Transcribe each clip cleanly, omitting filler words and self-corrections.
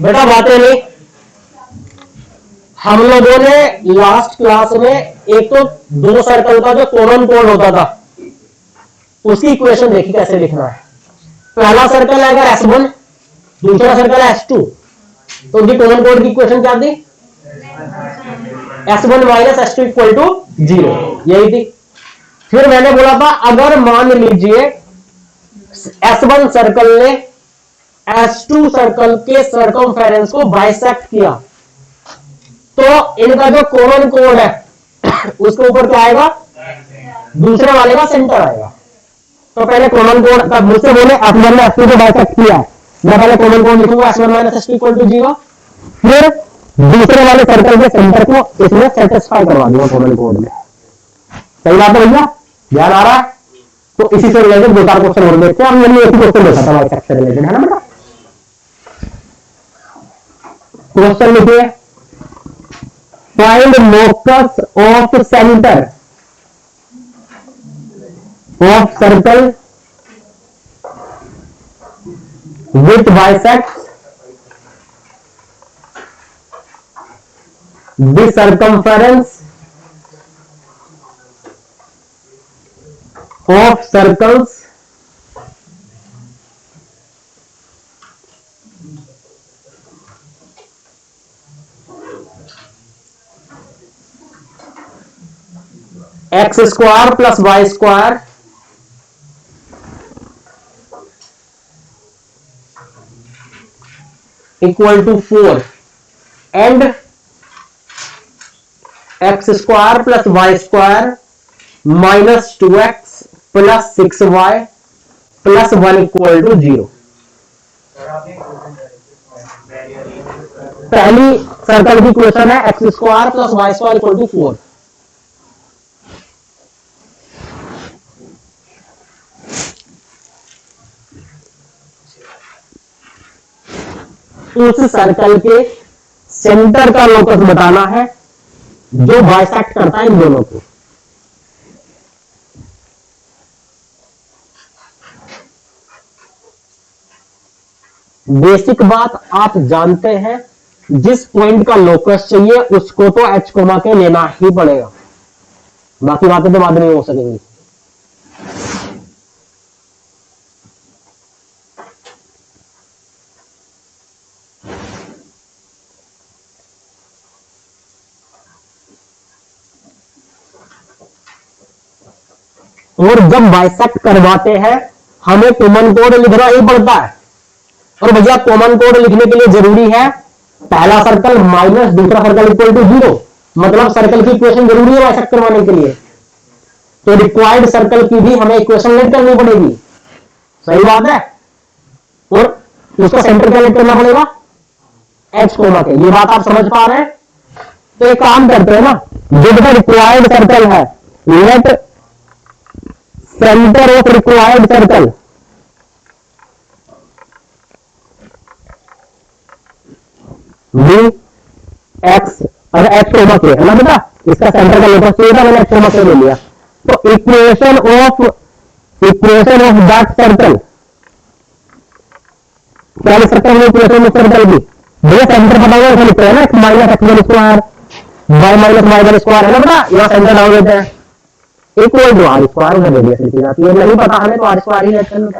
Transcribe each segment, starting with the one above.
बेटा बातें नहीं, हम लोगों ने लास्ट क्लास में एक तो दो सर्कल का जो कॉमन कोड होता था उसकी इक्वेशन देखी कैसे लिखना है। पहला सर्कल है अगर S1, दूसरा सर्कल है S2, तो उनकी कॉमन कोड की इक्वेशन क्या थी? S1 minus S2 equal to 0, यही थी। फिर मैंने बोला था अगर मान लीजिए S1 सर्कल ने S2 सर्कल के सर्कमफेरेंस को बाइसेक्ट किया तो इनका जो कॉमन कोड है उसके ऊपर क्या आएगा? दूसरे वाले का सेंटर आएगा। तो पहले कॉमन कोड का मुझसे बोले S1 ने S2 को बाइसेक्ट किया, मैं पहले कॉमन कोड लिखूंगा S1 minus S2 equal to 0, फिर दूसरे वाले सर्कल के सेंटर को इसमें सेटिस्फाई करवा दूंगा कॉमन कोड में। सही बात है भैया, ध्यान आ रहा है? तो इसी से रिलेटेड दो चार क्वेश्चन और देखते हैं। हमने एक क्वेश्चन देखा था बाइसेक्ट से रिलेटेड, है ना बेटा? क्वेश्चन लिखिए, find locus of centre of circle with bisect the circumference of circles x square plus y square equal to 4 and x square plus y square minus 2x plus 6y plus 1 equal to 0। पहली circle की equation है x square plus y square equal to 4। उस circle के centre का locus बताना है जो bisect करता है इन दोनों को। बेसिक बात आप जानते हैं, जिस पॉइंट का लोकस चाहिए उसको तो h कोमा के लेना ही पड़ेगा, बाकी बातें तो बाद में हो सकेंगी। और जब बाइसेक्ट करवाते हैं हमें कॉमन कोड लिखना ही पड़ता है। और भैया कॉमन कोड लिखने के लिए जरूरी है पहला सर्कल माइनस दूसरा सर्कल इक्वल टू 0, मतलब सर्कल की इक्वेशन जरूरी है बाइसेक्ट करवाने के लिए। तो रिक्वायर्ड सर्कल की भी हमें इक्वेशन लेट करनी पड़ेगी। सही बात है? और उसका सेंटर क्या लेट करना पड़ेगा? h कोमा के। ये बात आप समझ पा रहे हैं? तो एक काम करते हैं ना, जो रिक्वायर्ड सर्कल है let centre of required circle be X, अगर एक्स कोमा के है ना बेटा, इसका सेंटर का लोकस चाहिए था, मैंने एक्स कोमा के ले लिया। तो इक्वेशन ऑफ दैट सर्कल क्या लिख सकते हैं? इक्वेशन ऑफ सर्कल की भैया सेंटर पता हुआ ऐसा लिखते हैं ना, X minus X one square Y minus Y one square, है ना बेटा? यहाँ सेंटर डाल देते हैं इक्वल टू आर स्क्वायर, उधर रेडियस लिखी जाती है। नहीं पता हमें तो आर स्क्वायर ही लेट कर लो।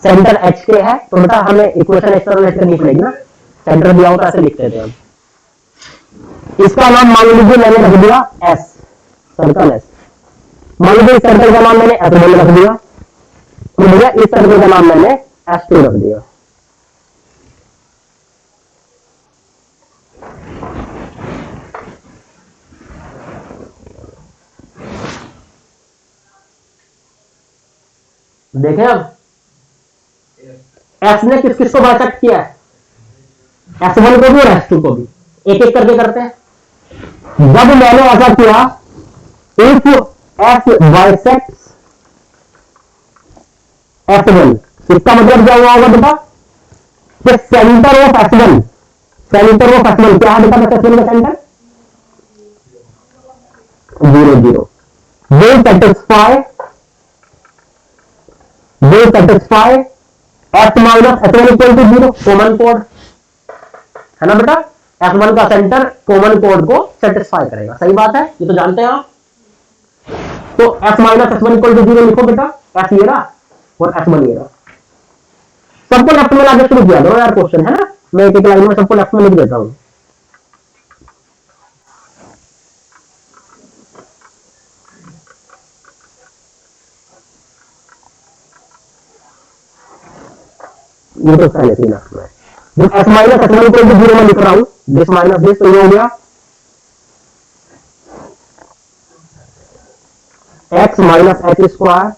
सेंटर एच के है तो बेटा हमें इक्वेशन एक्सटर्नल लेट करनी पड़ेगी ना, सेंटर दिया होता ऐसे लिखते थे हम। इसका नाम मान लीजिए मैंने रख दिया एस, सर्कल एस। मान लीजिए इस सर्कल का नाम मैंने S1 रख दिया, तो भैया इस सर्कल का नाम मैंने S2 रख दिया। देखें अब S ने किस किस को बाइसेक्ट किया है? S1 को भी और S2 को भी। एक एक करके करते हैं। जब मैंने ऐसा किया, इफ एफ बाइसेक्ट F1, इसका मतलब क्या हुआ होगा बेटा कि centre of F1, centre of F1 क्या है बेटा F1 का centre 0 0 will satisfy F minus F1 equal to 0 common code है ना बेटा। F1 का सेंटर कॉमन कोड को सेटिस्फाई करेगा, सही बात है, ये तो जानते हैं आप। तो F minus F1 equal to 0 लिखो बेटा, F ये रहा और F1 ये रहा। सबको लेफ्ट में लाके शुरू किया दो यार क्वेश्चन, है ना, मैं एक एक लाइन में सबको लेफ्ट में लिख देता हूं। ये तो पहले से लेफ्ट में जब F minus F1 equal to 0 में लिख रहा हूं, दिस माइनस दिस, तो ये हो गया x minus h square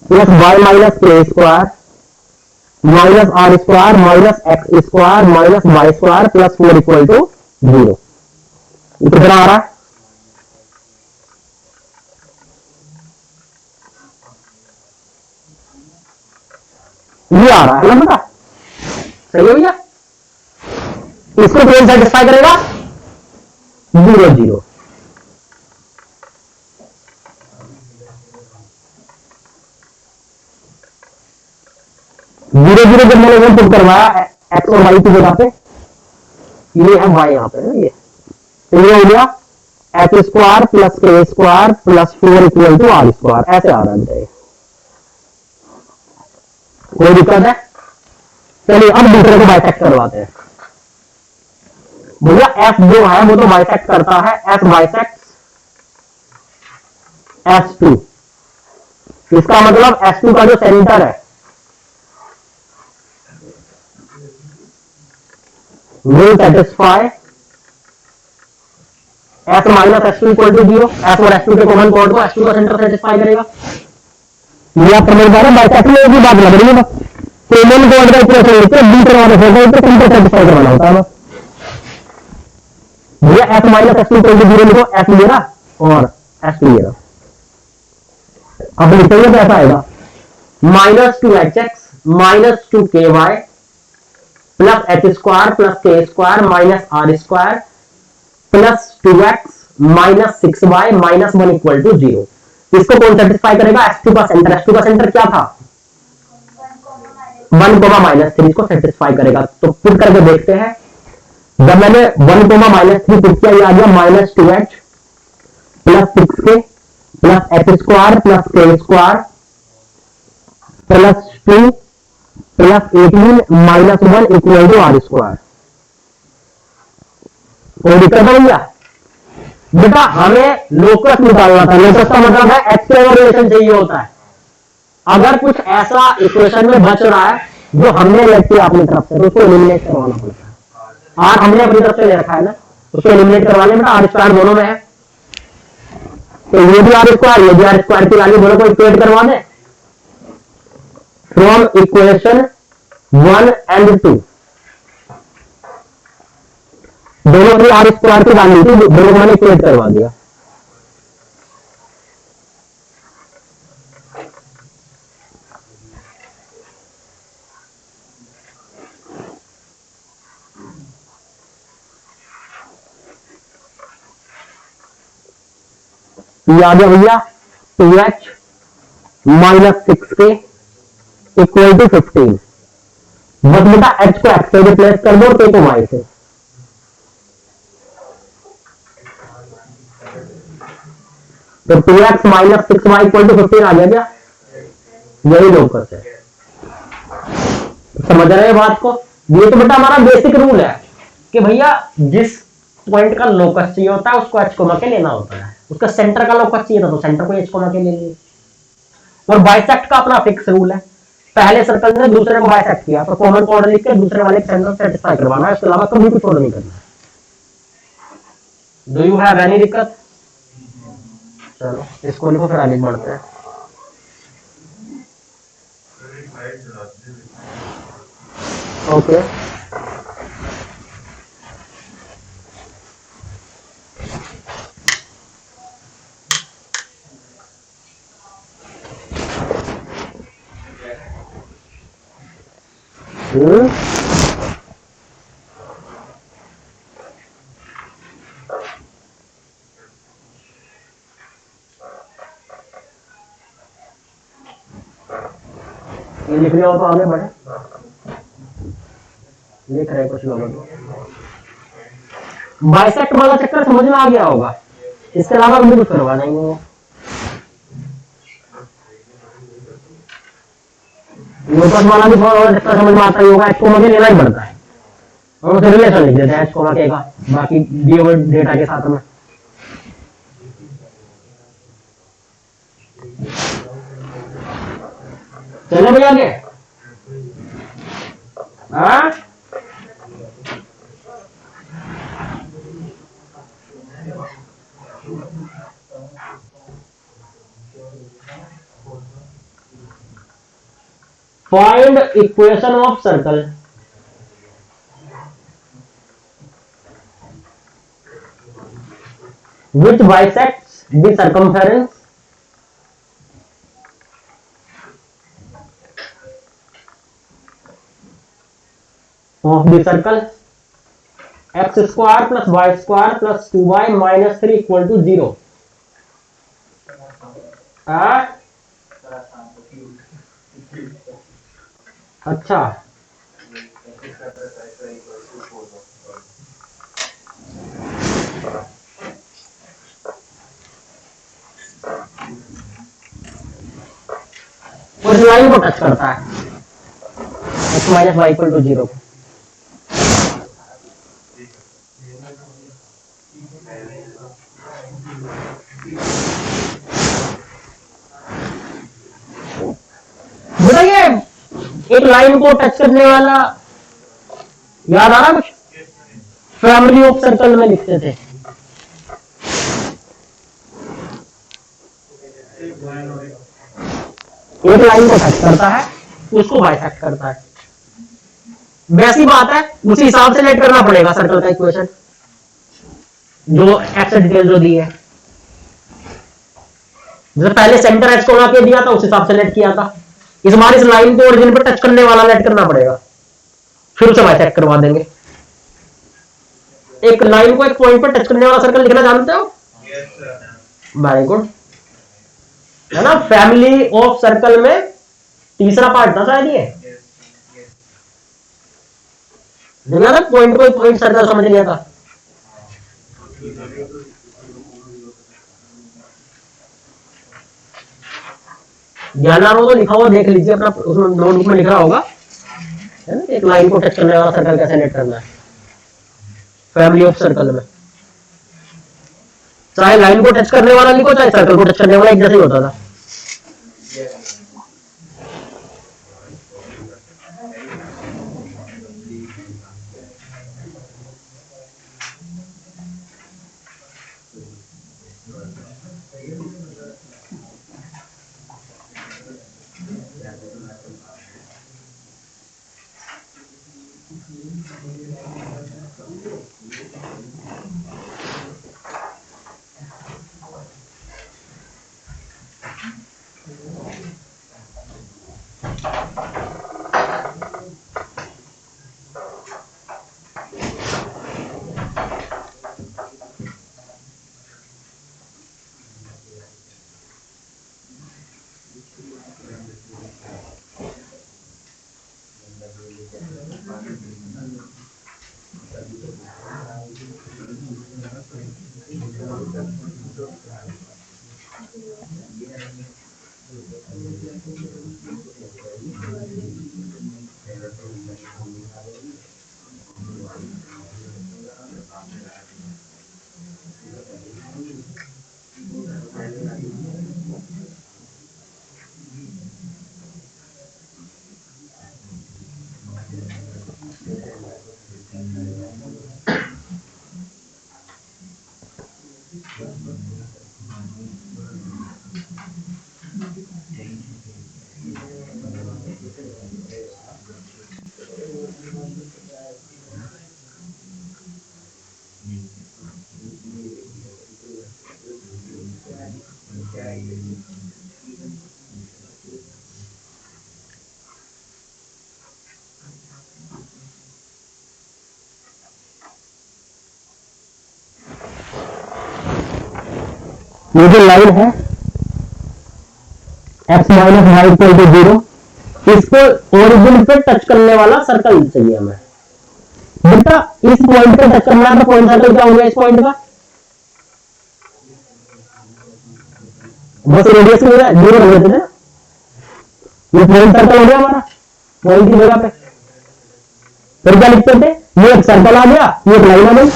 plus y minus k square minus r square minus x square minus y square plus 4 equal to 0। ये कितना आ रहा है, ये आ रहा है ना बेटा, सही हो गया। इसको कौन सेटिस्फाई करेगा 0 0। जीरो जीरो जब मैंने वो पुट करवाया एक्स और वाई की जगह पे, ये है वाई यहाँ पे ना, ये तो ये हो गया X square plus K square plus 4 equal to R square, ऐसे आ रहा है। कोई दिक्कत है, चलिए अब दूसरे को बाइसेक्ट करवाते हैं। भैया एफ जो है वो तो बाइसेक्ट करता है, एफ बाइसेक्ट S2, इसका मतलब S2 का जो सेंटर है will satisfy f minus S2 equal to 0, f और S2 के कॉमन कोड को S2 का सेंटर सेटिस्फाई करेगा। ये आप समझ पा रहे हैं, बाइसेक्ट में एक ही बात लग रही है, बस कॉमन कोड का इक्वेशन लिखकर दूसरे वाले फोटो को सेंटर सेटिस्फाई करवाना होता है। भैया f minus S2 equal to 0 लिखो, f ये रहा और S2 ये रहा। अब लिखेंगे तो ऐसा आएगा minus 2hx minus 2ky plus H square plus K square minus R square plus 2x minus 6y minus 1 equal to 0। इसको कौन सेटिस्फाई करेगा S2 का सेंटर, S2 का सेंटर क्या था 1 कोमा माइनस 3 को सेटिस्फाई करेगा। तो पुट करके देखते हैं, जब मैंने 1 कोमा माइनस 3 पुट किया, आ गया minus 2h plus 6k plus H square plus K square plus 2 plus 18 minus 1 equal to R square. कोई दिक्कत है भैया? बेटा हमें लोकस निकालना था, लोकस का मतलब है एक्स के रिलेशन चाहिए होता है। अगर कुछ ऐसा इक्वेशन में बच रहा है जो हमने लेट किया अपनी तरफ से, तो उसको एलिमिनेट करवाना पड़ता है। आर हमने अपनी तरफ से ले रखा है ना, उसको एलिमिनेट करवाने में आर स्क्वायर दोनों में है, तो ये भी आर स्क्वायर ये भी आर स्क्वायर की वैल्यू दोनों को इक्वेट करवा दें फ्रॉम इक्वेशन 1 and 2। दोनों की आर स्क्वायर की वैल्यू थी, दोनों को मैंने इक्वेट करवा दिया। ये आ गया भैया 2h minus 6k equal to 15। बस बेटा h को x से रिप्लेस कर दो, k को y से। तो 2x minus 6y equal to 15 आ गया क्या? यही लोकस है, समझ रहे हैं बात को? ये तो बेटा हमारा बेसिक रूल है कि भैया जिस पॉइंट का लोकस चाहिए होता है उसको h कोमा के लेना होता है। उसका सेंटर का लोकस चाहिए था तो सेंटर को h कोमा के ले लिए। और बाइसेक्ट का अपना फिक्स रूल है, पहले सर्कल ने दूसरे को बाइसेक्ट किया तो कॉमन कोड लिख के दूसरे वाले सेंटर सेटिस्फाई करवाना है, इसके अलावा कभी कुछ और नहीं करना है। डू यू हैव एनी दिक्कत? चलो इसको लिखो, फिर आगे बढ़ते हैं। ओके हम्म, ये लिख लिया हो तो आगे बढ़े। लिख रहे कुछ लोग बाइसेक्ट वाला चक्कर समझ में आ गया होगा, इसके अलावा भी कुछ करवा नहीं वो। लोटस वाला भी थोड़ा और चक्कर समझ में आता ही होगा, इसको मुझे लेना ही पड़ता है और उसे रिलेशन लिख देते हैं इसको के का बाकी दिए हुए डेटा के साथ में। चलो भैया आगे। हाँ find equation of circle which bisects the circumference of the circle x square plus y square plus 2y minus 3 equal to 0। अच्छा उस लाइन को टच करता है x minus Y equal to 0। बताइए एक लाइन को टच करने वाला याद आ रहा कुछ, फैमिली ऑफ सर्कल में लिखते थे। एक लाइन को टच करता है उसको बाइसेक्ट करता है, वैसी बात है उसी हिसाब से लेट करना पड़ेगा सर्कल का इक्वेशन जो एक्स डिटेल जो दी है। जैसे पहले सेंटर एक्स को के दिया था उस हिसाब से लेट किया था, इस बार इस लाइन को ओरिजिन पर टच करने वाला लेट करना पड़ेगा, फिर उसे बाइसेक्ट करवा देंगे। एक लाइन को एक पॉइंट पर टच करने वाला सर्कल लिखना जानते हो? वेरी गुड, है ना। फैमिली ऑफ सर्कल में तीसरा पार्ट था शायद ये, देखना था पॉइंट को पॉइंट सर्कल समझ लिया था। ध्यान आ रहा हो तो लिखा हुआ देख लीजिए अपना, उसमें नोटबुक में लिखा होगा, है ना, एक लाइन को टच करने वाला सर्कल कैसे लेट करना है फैमिली ऑफ सर्कल में। चाहे लाइन को टच करने वाला लिखो चाहे सर्कल को टच करने वाला, एक जैसे ही होता था। ये जो लाइन है x minus Y equal to 0, इसको ओरिजिन पे टच करने वाला सर्कल चाहिए हमें। बेटा इस पॉइंट पे टच करना है तो पॉइंट सर्कल क्या हो गया इस पॉइंट का? बस रेडियस की जगह 0 रख देते थे, ये पॉइंट सर्कल हो गया हमारा पॉइंट की जगह पे। फिर क्या लिखते थे, ये एक सर्कल आ गया, ये एक लाइन आ गई,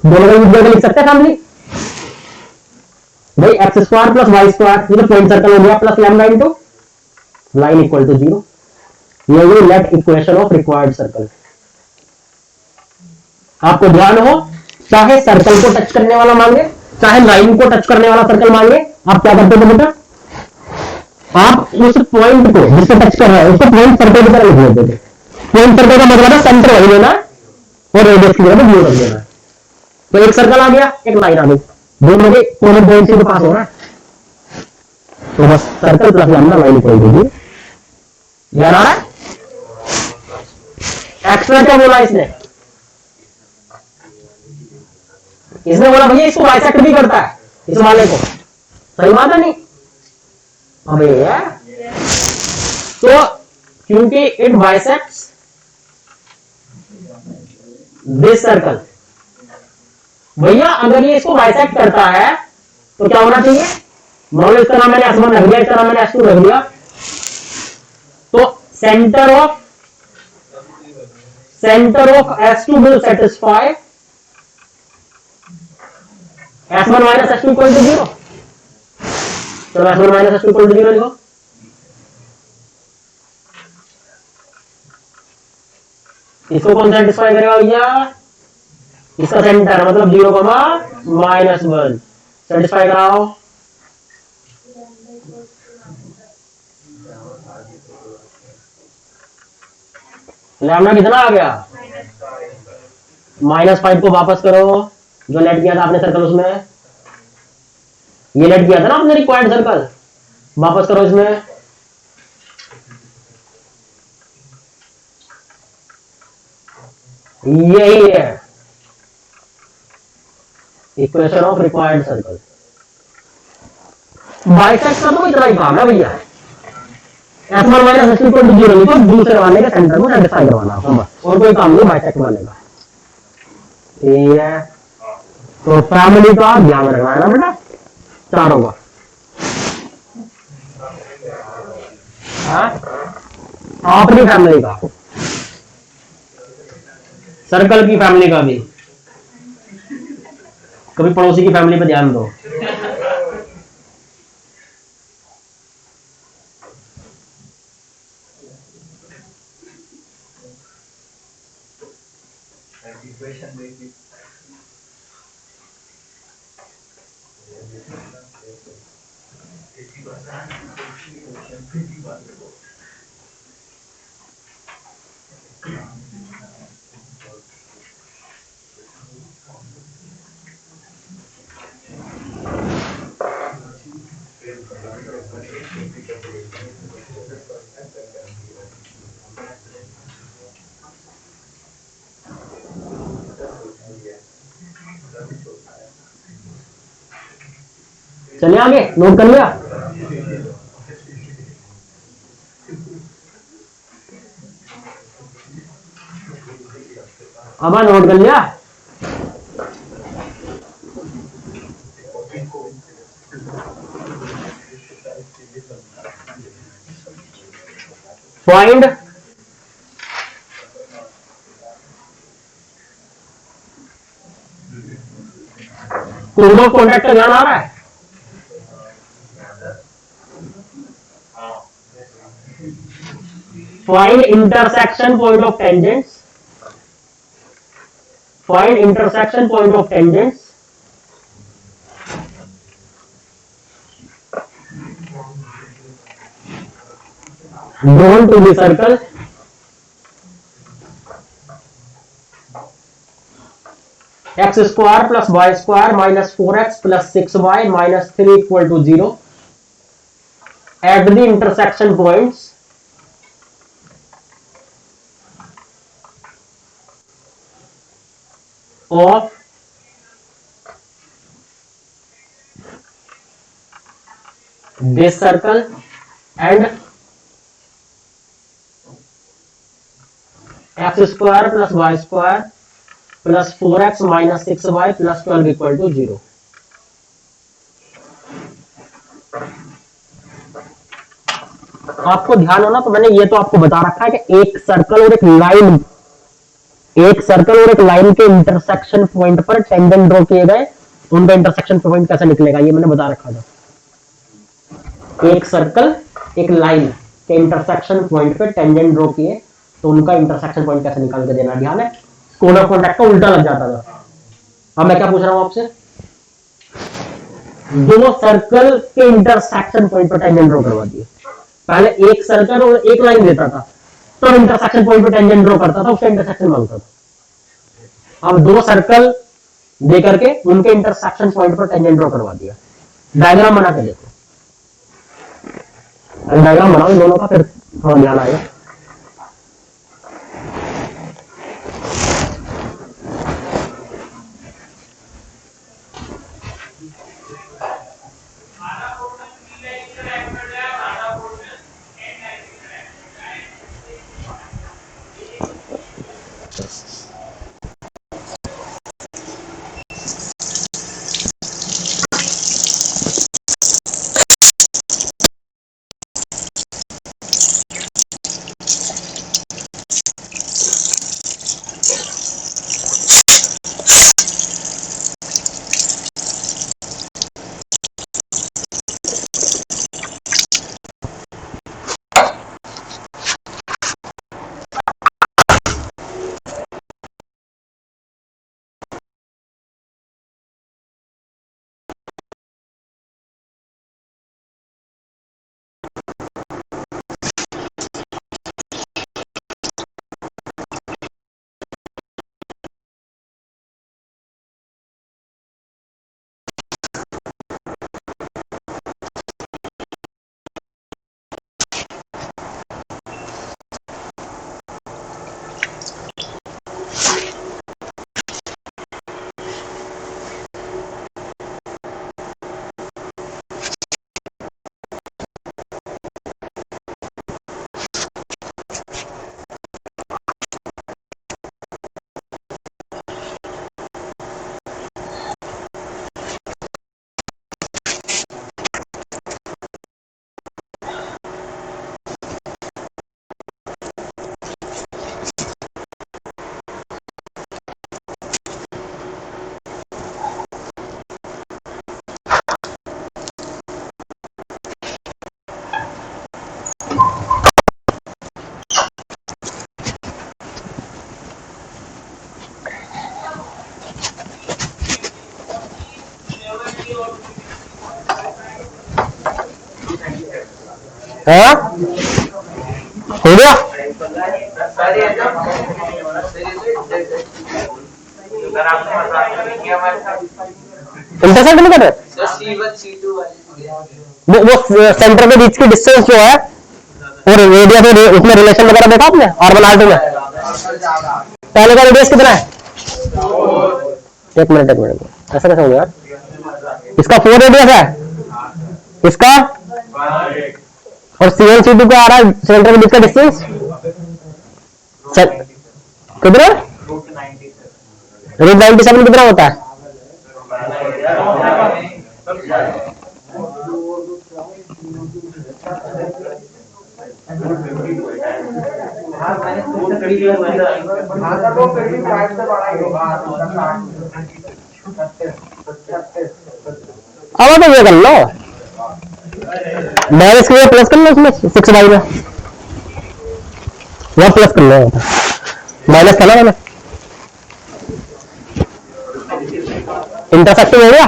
दोनों का जगह लिख सकते हैं फैमिली भाई। X square plus Y square, ये तो पॉइंट सर्कल हो गया, plus lambda into line equal to 0। ये let equation of required circle. आपको ध्यान हो, चाहे सर्कल को टच करने वाला मांगे, चाहे लाइन को टच करने वाला सर्कल मांगे, आप क्या करते थे बेटा, आप उस पॉइंट को जिससे टच कर रहा है उसको पॉइंट सर्कल की तरह लिख लेते थे। पॉइंट सर्कल का मतलब है सेंटर वही लेना और रेडियस की जगह 0 रख देना। तो एक सर्कल आ गया, एक लाइन आ गई, दोनों के कॉमन पॉइंट से पास हो रहा है, तो बस circle plus lambda line equal to 0। ध्यान आ रहा है? एक्स्ट्रा क्या बोला इसने? इसने बोला भैया इसको बाइसेक्ट भी करता है इस वाले को, सही बात है नहीं? अबे तो क्योंकि इट बाइसेक्ट्स दिस सर्कल, भैया अगर ये इसको बाइसेक्ट करता है तो क्या होना चाहिए? मान लो इसका नाम मैंने S1 रख दिया, इसका नाम मैंने S2 रख दिया, तो centre of S2 will satisfy S1 minus S2 equal to 0। चलो S1 minus S2 equal to 0 लिखो। इसको कौन सेटिस्फाई करेगा भैया? इसका सेंटर मतलब 0,-1 सेटिस्फाई कराओ। लैम्डा कितना आ गया? -5 को वापस करो, जो लेट किया था आपने सर्कल, उसमें ये लेट किया था ना आपने रिक्वायर्ड सर्कल, वापस करो इसमें। यही है equation of required circle. Bisect का तो इतना ही काम है भैया, S1 minus S2 equal to 0 लिखो, दूसरे वाले के सेंटर को सेटिस्फाई करवाना आपको बस, और कोई काम नहीं बाइसेक्ट वाले का। ठीक है, तो फैमिली का ध्यान रखना है ना बेटा, चारों का। अपनी फैमिली का, सर्कल की फैमिली का भी, कभी पड़ोसी की फैमिली पे ध्यान दो। चलिए आगे, नोट कर लिया? अब नोट कर लिया? फाइंड कोड ऑफ कॉन्टैक्ट का ध्यान आ रहा है? Find intersection point of tangents, find intersection point of tangents drawn to the circle x square plus y square minus 4x plus 6y minus 3 equal to 0 at the intersection points of this circle and X square plus Y square plus 4x minus 6y plus 12 equal to 0। आपको ध्यान होना, तो मैंने ये तो आपको बता रखा है कि एक सर्कल और एक लाइन के इंटरसेक्शन पॉइंट पर टेंजेंट ड्रॉ किए गए, उनका इंटरसेक्शन पॉइंट कैसे निकलेगा ये मैंने बता रखा था। एक सर्कल एक लाइन के इंटरसेक्शन पॉइंट पे टेंजेंट ड्रॉ किए तो उनका इंटरसेक्शन पॉइंट कैसे निकाल के देना, ध्यान है। कोड ऑफ कॉन्टैक्ट का उल्टा लग जाता था। अब मैं क्या पूछ रहा हूं आपसे, दो सर्कल के इंटरसेक्शन पॉइंट पर टेंजेंट ड्रॉ करवा दिए। पहले एक सर्कल और एक लाइन देता था, तो इंटरसेक्शन पॉइंट पर टेंजेंट ड्रॉ करता था, उसका इंटरसेक्शन मांगता था। अब दो सर्कल दे करके उनके इंटरसेक्शन पॉइंट पर टेंजेंट ड्रॉ करवा दिया। डायग्राम बना के देखो, डायग्राम बनाओ इन दोनों का, फिर थोड़ा ध्यान आएगा। हाँ हो गया। इंटरसेक्ट नहीं कर रहे, वो सेंटर के बीच की डिस्टेंस जो है और रेडियस में उसमें रिलेशन वगैरह देखा आपने R1 R2 में। पहले का रेडियस कितना है? एक मिनट ऐसा कैसे हो गया? इसका 4 रेडियस है, इसका और C1 C2 का आ रहा है सेंटर के बीच का डिस्टेंस कितना? रूट 97 कितना होता है? अब तो ये कर लो, माइनस के प्लस कर लो, उसमें 6y में वह प्लस कर लो, माइनस था ना मैंने। इंटरसेक्टिंग हो गया।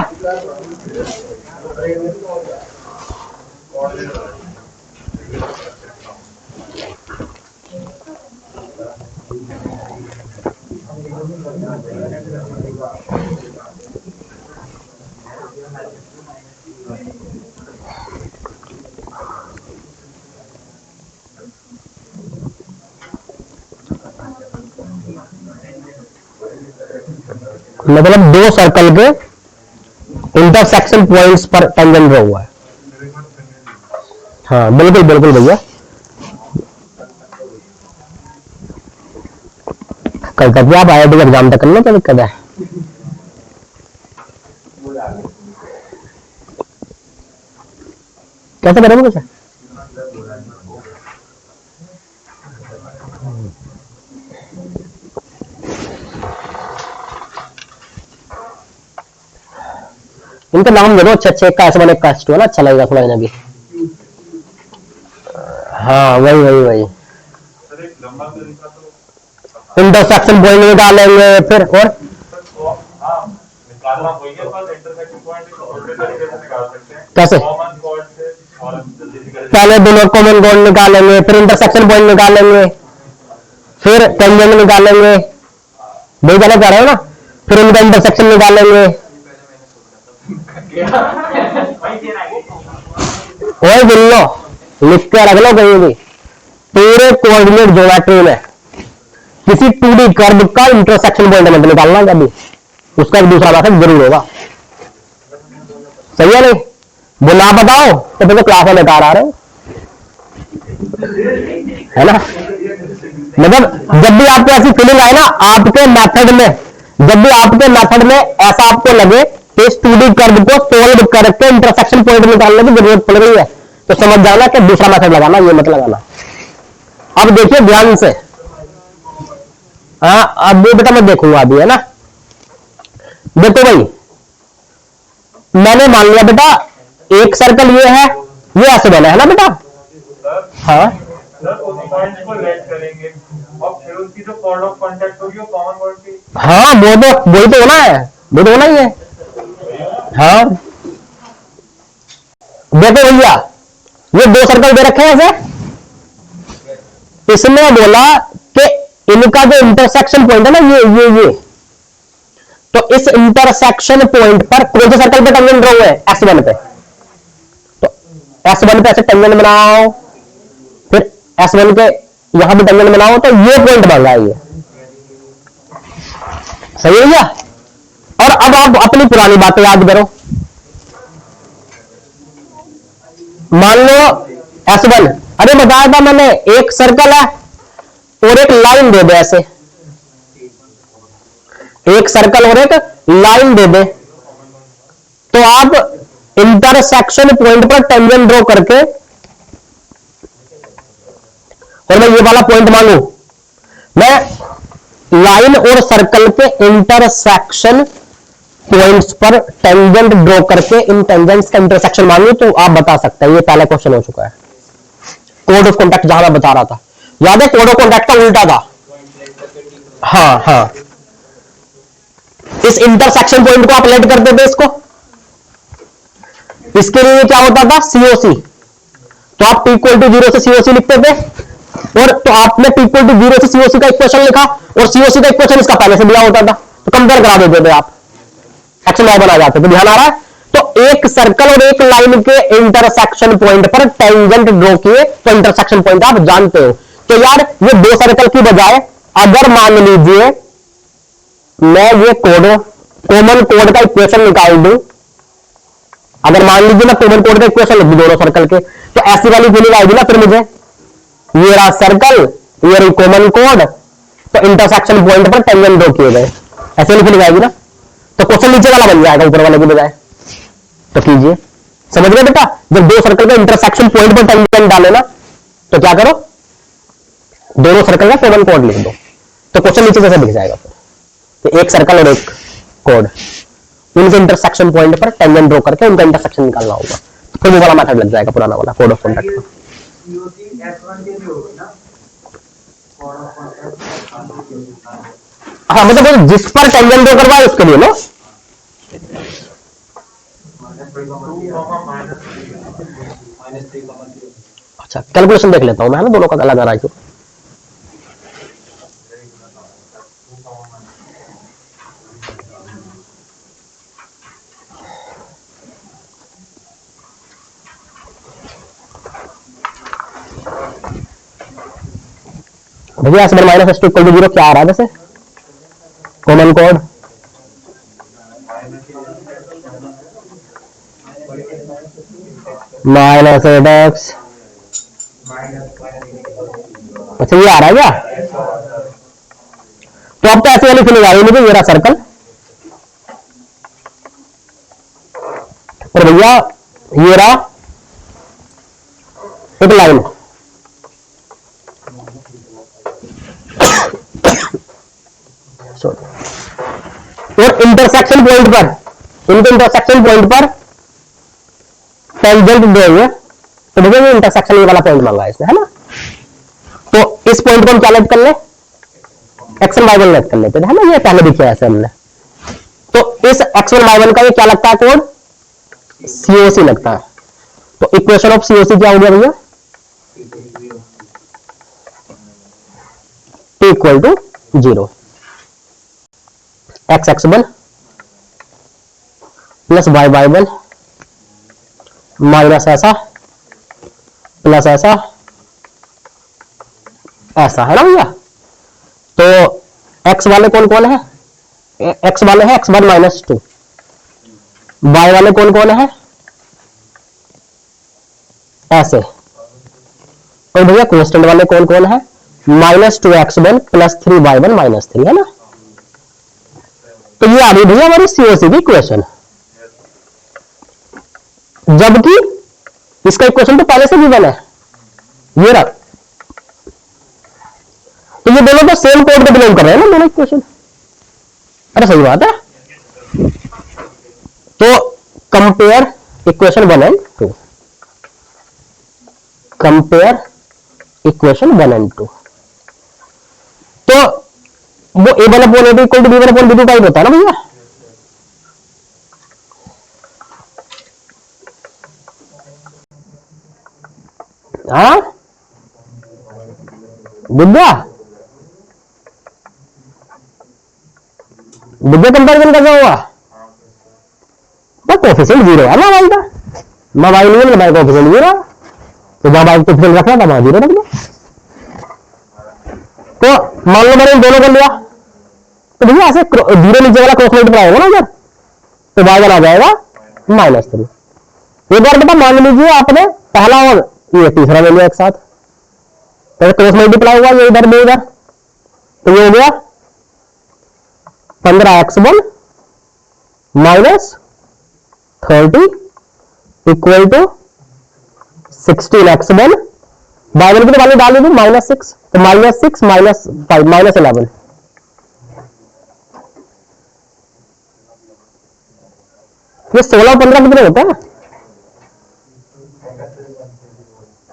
मतलब दो सर्कल के इंटरसेक्शन पॉइंट्स पर टेंजेंट ड्रॉ हुआ है। हाँ बिल्कुल बिल्कुल भैया, कल तक आप IIT का एग्जाम तक करना, क्या दिक्कत है? कैसे करेंगे कैसे? इनका नाम दे दो अच्छे अच्छे, का S1 एक का S2 है ना, अच्छा लगेगा थोड़ा इन्हें भी। हाँ वही वही वही, इंटरसेक्शन पॉइंट निकालेंगे फिर, और कैसे? पहले दोनों कॉमन कॉर्ड निकालेंगे, फिर इंटरसेक्शन पॉइंट निकालेंगे, फिर टेंजेंट निकालेंगे, वही कहना चाह रहे हो ना, फिर उनका इंटरसेक्शन निकालेंगे। और गिन लो, लिख के रख लो कहीं भी, पूरे कोऑर्डिनेट ज्योमेट्री में किसी 2D कर्व का इंटरसेक्शन पॉइंट मत निकालना कभी, उसका एक दूसरा मैथड जरूर होगा। सही है नहीं? वो ना बताओ तो फिर तो क्लास में बेकार आ रहे हो, है ना? मतलब जब भी आपको ऐसी फीलिंग आए ना, आपके मेथड में, जब भी आपके मेथड में ऐसा आपको लगे कि इस 2D कर्व को सोल्व करके इंटरसेक्शन पॉइंट निकालने की जरूरत पड़ रही है, तो समझ जाना कि दूसरा मेथड लगाना, ये मत लगाना। अब देखिए ध्यान से, हाँ अब ये बेटा मैं देखूंगा अभी, है ना? देखो भाई, मैंने मान लिया बेटा एक सर्कल ये है, ये ऐसे बना है ना बेटा? हाँ पॉइंट्स को लेट करेंगे और फिर उसकी जो कॉर्ड ऑफ कांटेक्ट होगी वो कॉमन वर्ड की। हाँ, वो तो वही तो होना है, वो तो होना ही है। हाँ देखो भैया, ये दो सर्कल दे रखे हैं ऐसे, इसने बोला कि इनका जो इंटरसेक्शन पॉइंट है ना, ये तो इस इंटरसेक्शन पॉइंट पर कौन से सर्कल पे टेंजेंट ड्रॉ हुए हैं? S1 पे। तो S1 पे ऐसे टेंजेंट बनाओ, फिर S1 के यहां भी टेंजेंट बनाओ, तो ये पॉइंट बन रहा है ये। सही है भैया? और अब आप अपनी पुरानी बातें याद करो, मान लो S1, अरे बताया था मैंने, एक सर्कल है और एक लाइन दे दे, ऐसे एक सर्कल और एक लाइन दे दे, तो आप इंटरसेक्शन पॉइंट पर टेंजेंट ड्रॉ करके, और मैं ये वाला पॉइंट मांगू, मैं लाइन और सर्कल के इंटरसेक्शन पॉइंट्स पर टेंजेंट ड्रॉ करके इन टेंजेंट्स का इंटरसेक्शन मांगू, तो आप बता सकते हैं, ये पहला क्वेश्चन हो चुका है। कोड ऑफ कॉन्टैक्ट जहां मैं बता रहा था, याद है? कोड ऑफ कॉन्टैक्ट का उल्टा था। हाँ हाँ, इस इंटरसेक्शन पॉइंट को आप लेट करते थे इसको, इसके लिए क्या होता था? COC, तो आप T इक्वल टू 0 से COC लिखते थे, और तो आपने T इक्वल टू 0 से COC का इक्वेशन लिखा, और COC का इक्वेशन इसका पहले से दिया होता था, तो कंपेयर करा देते थे आप, एक्शन वाई बना जाते। तो ध्यान आ रहा है? तो एक सर्कल और एक लाइन के इंटरसेक्शन पॉइंट पर टेंजेंट ड्रॉ किए, तो इंटरसेक्शन पॉइंट आप जानते हो। तो यार ये दो सर्कल की बजाय अगर मान लीजिए मैं ये कॉमन कोड का इक्वेशन निकाल दूं, अगर मान लीजिए मैं कॉमन कोड का इक्वेशन लिख दूं दोनों सर्कल के, तो ऐसी वाली फीलिंग आएगी ना फिर मुझे, ये रहा सर्कल, ये रही कॉमन कोड, तो इंटरसेक्शन पॉइंट पर टेंजेंट ड्रॉ किए गए, ऐसे वाली फीलिंग आएगी ना, तो क्वेश्चन नीचे वाला बन जाएगा ऊपर वाले की बजाय। तो कीजिए, समझ गए बेटा? जब दो सर्कल का इंटरसेक्शन पॉइंट पर टेंजेंट डाले ना, तो क्या करो, दोनों सर्कल का कॉमन कोड लिख दो, तो क्वेश्चन नीचे जैसे दिख जाएगा। तो एक सर्कल और एक कोड, उनके इंटरसेक्शन पॉइंट पर टेंजेंट ड्रॉ करके उनका इंटरसेक्शन निकालना होगा, तो फिर वो वाला मेथड लग जाएगा, पुराना वाला कोड ऑफ कॉन्टैक्ट का। हाँ मतलब जिस पर टेंजेंट ड्रॉ करवाए उसके लिए नो, अच्छा कैलकुलेशन देख लेता हूं मैं, है ना, दोनों का अलग आ रहा है। भैया S1 minus S2 equal to 0 क्या आ रहा है वैसे? कॉमन कोड माइनस 8x अच्छा ये आ रहा है क्या? तो अब तो ऐसी वाली फीलिंग आ रही मुझे, ये रहा सर्कल और भैया ये रहा एक लाइन। और इंटरसेक्शन पॉइंट पर, इनके इंटरसेक्शन पॉइंट पर टेंजेंट देंगे, तो देखिए ये इंटरसेक्शन ये वाला पॉइंट मांगा है इसने, है ना। तो इस पॉइंट को हम क्या लेट कर ले, X and Y one let कर लेते हैं, है ना, ये पहले दिखे ऐसे हमने। तो इस एक्स वन वाई वन का ये क्या लगता है कोड, सीओसी लगता है। तो इक्वेशन ऑफ सीओसी क्या हो गया भैया, T equal to 0, X X one plus Y Y one minus ऐसा प्लस ऐसा ऐसा, है ना भैया। तो एक्स वाले कौन कौन है, एक्स वाले हैं X one minus two, Y वाले कौन कौन है ऐसे, और भैया कांस्टेंट वाले कौन कौन है, minus two X one plus three Y one minus three, है ना। तो ये आ रही भैया हमारी सीओसी की इक्वेशन, जबकि इसका इक्वेशन तो पहले से गिवन है, ये रहा। तो ये दोनों तो सेम कोड को बिलोंग कर रहे हैं ना दोनों इक्वेशन, अरे सही बात है। तो compare equation 1 and 2, compare equation 1 and 2। तो वो a1 upon a2 equal to b1 upon b2 type होता है ना भैया। हाँ विद्या, विद्या कंपेरिजन कैसे होगा, कोफिशिएंट 0 है ना भाई का, मैं भाई नहीं है, कोफिशिएंट 0, तो जहां भाई कोफिशिएंट रखना था वहां 0 रख लो। तो मान लो मैंने इन दोनों कर लिया, तो भैया ऐसे 0 नीचे वाला क्रॉस मल्टीप्लाई होगा ना उधर, तो y1 आ जाएगा -3। एक बार बेटा मान लीजिए आपने पहला और ये तीसरा ले लिया एक साथ, तो क्रॉस मल्टीप्लाई हुआ ये इधर में इधर, तो ये हो गया 15x1 -30 equal to 16x1, Bible की तो वैल्यू डाल दी -6, तो -6 -5 -11। ये 16 और 15 कितने होते हैं,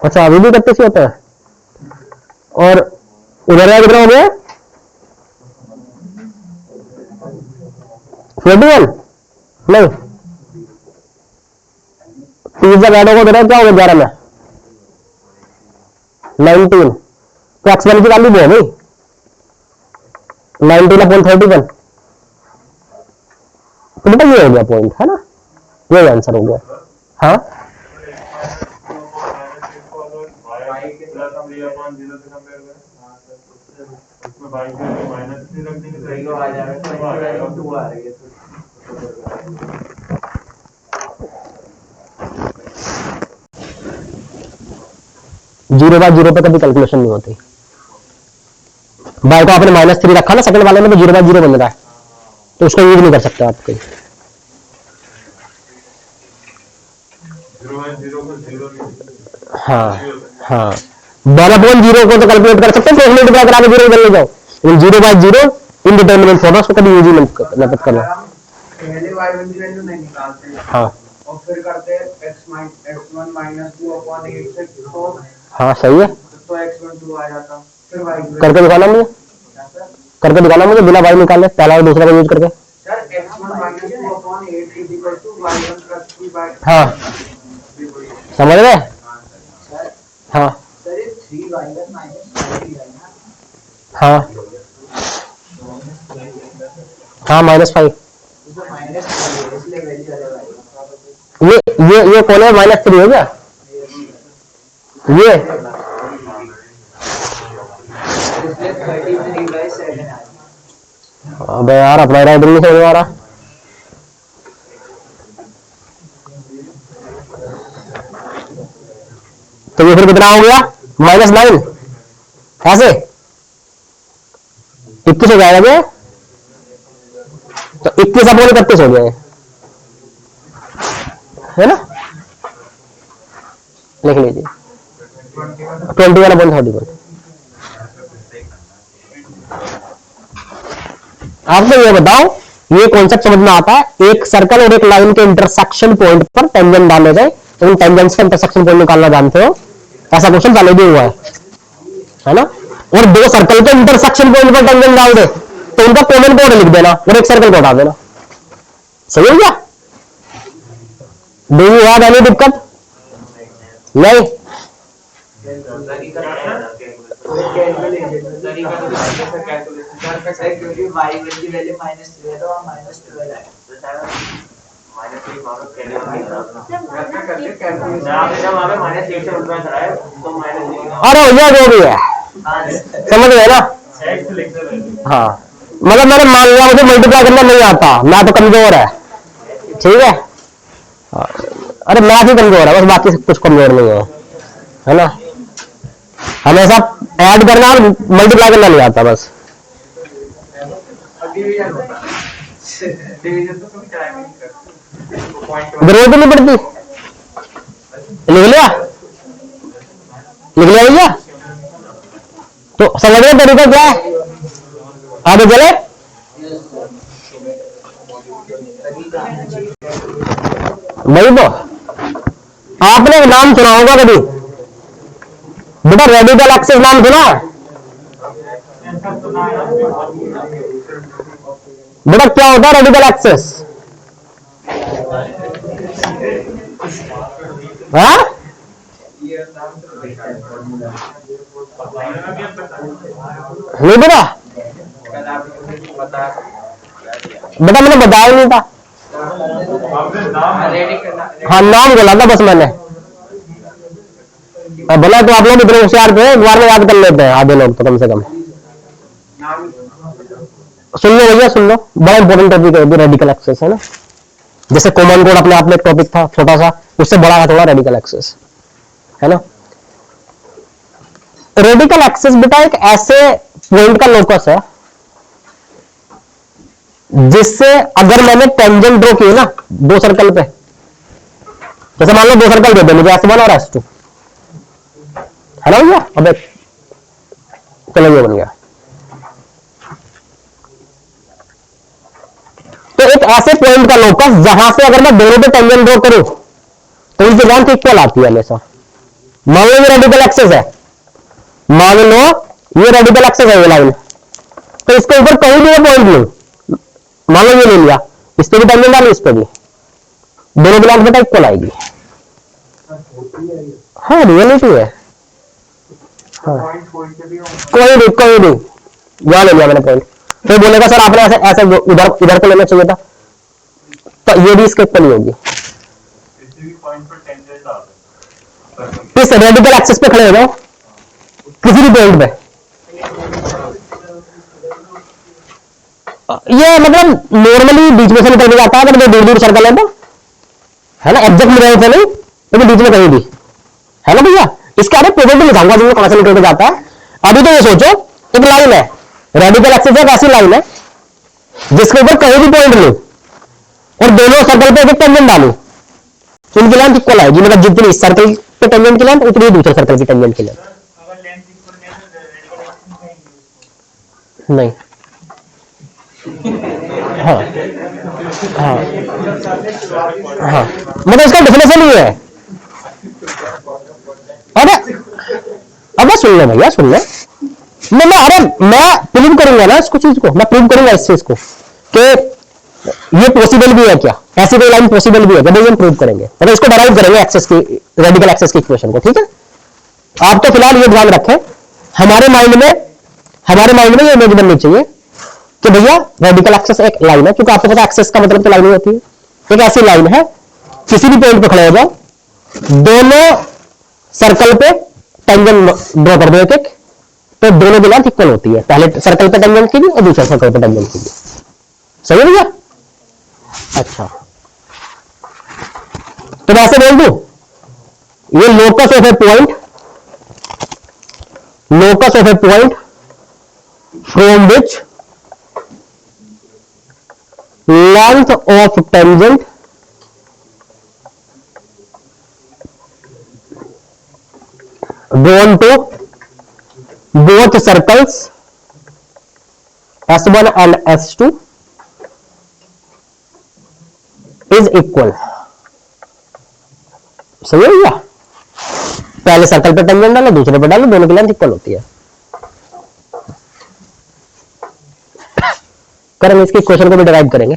अच्छा अभी भी 31 होता है, और उधर का कितना हो गया 41, नहीं 30 का ऐड होगा उधर क्या होगा 11 में 19, तो x1 की वैल्यू वो हो गई 19/31, तो बेटा ये हो गया पॉइंट, है ना, ये आंसर हो गया। हाँ जीरो बाय जीरो पे कभी कैलकुलेशन नहीं होती, बाय को आपने -3 रखा ना सेकंड वाले में, तो 0 बाय 0 बन रहा है, तो उसको यूज नहीं कर सकते आप कहीं। हाँ हाँ 1/0 को तो कैलकुलेट कर सकते हैं, तो मल्टीप्लाई करा के 0 ले जाओ, लेकिन 0 बाय 0 इनडिटर्मिनेट होगा, उसको कभी यूज नहीं करना। पहले y1 की वैल्यू नहीं निकालते हैं, हाँ और फिर करते हैं x1 -2/8 से, तो हाँ सही है, x1 2 आ जाता, फिर y करके दिखाना मुझे, करके दिखाना मुझे बिना y निकाले, पहला और दूसरा को यूज करके। Sir x1 -2/8 is equal to y1 + 3/। हाँ समझ रहे, हाँ सर ये 3y1 -5 है ना, हाँ हाँ -5, तो -5 है, इसलिए वैल्यू अलग आएगी। ये कौन है -3 हो गया, ये 33/7 आएगा। अबे यार अपना राइटिंग नहीं समझ आ रहा, तो ये फिर कितना हो गया -9 ऐसे 21 हो जाएगा क्या? तो 21 अपॉन 31 हो गया है ना, लिख लीजिए 21/31। आपको ये बताओ, ये कॉन्सेप्ट समझ में आता है? एक सर्कल और एक लाइन के इंटरसेक्शन पॉइंट पर टेंजेंट डाले गए, उन टेंजेंट्स का इंटरसेक्शन पॉइंट निकालना जानते हो? ऐसा क्वेश्चन पहले भी हुआ है ना? और दो सर्कल के इंटरसेक्शन पॉइंट पर टेंजेंट डाल दे तो उनका कॉमन कोड लिख देना और एक सर्कल को हटा देना। सही है क्या? डू यू हैव एनी दिक्कत? नहीं। अरे भैया जो भी है समझ गए ना? हाँ, मतलब मैंने मान लिया मुझे मल्टीप्लाई करना नहीं आता, मैं तो कमजोर है, ठीक है? अरे मैथ ही कमजोर है बस, बाकी सब कुछ कमजोर नहीं है ना? हमेशा ऐड करना और मल्टीप्लाई करना नहीं आता बस। जरूरत नहीं पड़ती। लिख लिया भैया? तो समझने का तरीका क्या है? आगे चले। वही तो आपने नाम सुना होगा कभी बेटा, रेडिकल एक्सिस नाम सुना? बेटा क्या होता है रेडिकल एक्सिस? हाँ? नहीं बेटा, बेटा मैंने बताया नहीं था। हाँ नाम बोला था बस मैंने। बोला तो आप लोग इतने होशियार थे, एक बार में याद कर लेते हैं आधे लोग तो कम से कम। सुन लो भैया सुन लो, बड़ा इंपॉर्टेंट टॉपिक है रेडिकल एक्सिस, है ना? जैसे कॉमन कोड अपने आप में एक टॉपिक था छोटा सा, उससे बड़ा है थोड़ा रेडिकल एक्सिस, है ना? रेडिकल एक्सिस बेटा एक ऐसे पॉइंट का लोकस है जिससे अगर मैंने टेंजेंट ड्रॉ की ना दो सर्कल पे, जैसे मान लो दो सर्कल दे दे मुझे S1 और S2, है ना भैया? अब चलो ये बन गया। तो एक ऐसे पॉइंट का लोकस जहां से अगर मैं दोनों पे टेंजेंट ड्रॉ करूं तो उनकी लेंथ इक्वल आती है हमेशा। मान लो ये रेडिकल एक्सिस है, मान लो ये रेडिकल एक्सिस है ये लाइन, तो इसके ऊपर कहीं भी पॉइंट लूं, मान लो ये ले लिया, इस पे भी टेंजेंट डाली, इस पे भी, दोनों की लेंथ बेटा इक्वल आएगी। हाँ रियलिटी है। हाँ कोई नहीं यहां ले लिया मैंने पॉइंट, तो बोलेगा सर आपने ऐसे ऐसे इधर इधर को लेना चाहिए था, तो ये भी इसके इक्वल ही होगी। इस रेडिकल एक्सिस पे खड़े हो जाओ किसी भी पॉइंट पे, ये मतलब नॉर्मली बीच में से निकल के जाता है अगर दूर दूर सर्कल है ना, एग्जैक्ट मिरर से नहीं लेकिन बीच में कहीं भी, है ना भैया? इसके आगे प्रोबेबिलिटी लिखाऊंगा जिसमें कहां से निकल के जाता है। अभी तो ये सोचो एक लाइन है, रेडिकल एक्सिस एक ऐसी लाइन है जिसके ऊपर कहीं भी पॉइंट लूं और दोनों सर्कल पे एक टेंजेंट डालूं तो उनकी लेंथ इक्वल आएगी, मतलब जितनी इस सर्कल पे टेंजेंट की लेंथ उतनी दूसरे सर्कल की टेंजेंट की लेंथ। नहीं हाँ हाँ हाँ, मतलब इसका डेफिनेशन ही है। अबे सुन लो भैया सुन लो, मैं प्रूव करूंगा ना इसको, चीज को मैं प्रूव करूंगा इस चीज को कि ये पॉसिबल भी है क्या, ऐसी कोई लाइन पॉसिबल भी है जब हम प्रूव करेंगे, मतलब इसको डराइव करेंगे एक्सेस की, रेडिकल एक्सेस की इक्वेशन को। ठीक है, आप तो फिलहाल ये ध्यान रखें हमारे माइंड में ये इमेज बननी चाहिए कि भैया रेडिकल एक्सेस एक लाइन है, क्योंकि आपको पता है एक्सेस का मतलब तो लाइन ही होती है। एक ऐसी लाइन है किसी भी पॉइंट पे खड़े हो जाओ, दोनों सर्कल पे टेंजेंट ड्रॉ कर दो एक एक, तो दोनों की लेंथ इक्वल होती है, पहले सर्कल पे टेंजेंट कीजिए और दूसरे सर्कल पे टेंजेंट कीजिए। सही है भैया? अच्छा तो वैसे बोल दूं ये locus of A point locus of a point from which length of tangent drawn to both circles S1 and S2 is equal। सही है क्या? पहले सर्कल पे टेंजेंट डालो, दूसरे पे डालो, दोनों की लेंथ इक्वल होती है। करेंगे इसके क्वेश्चन को भी डिराइव करेंगे,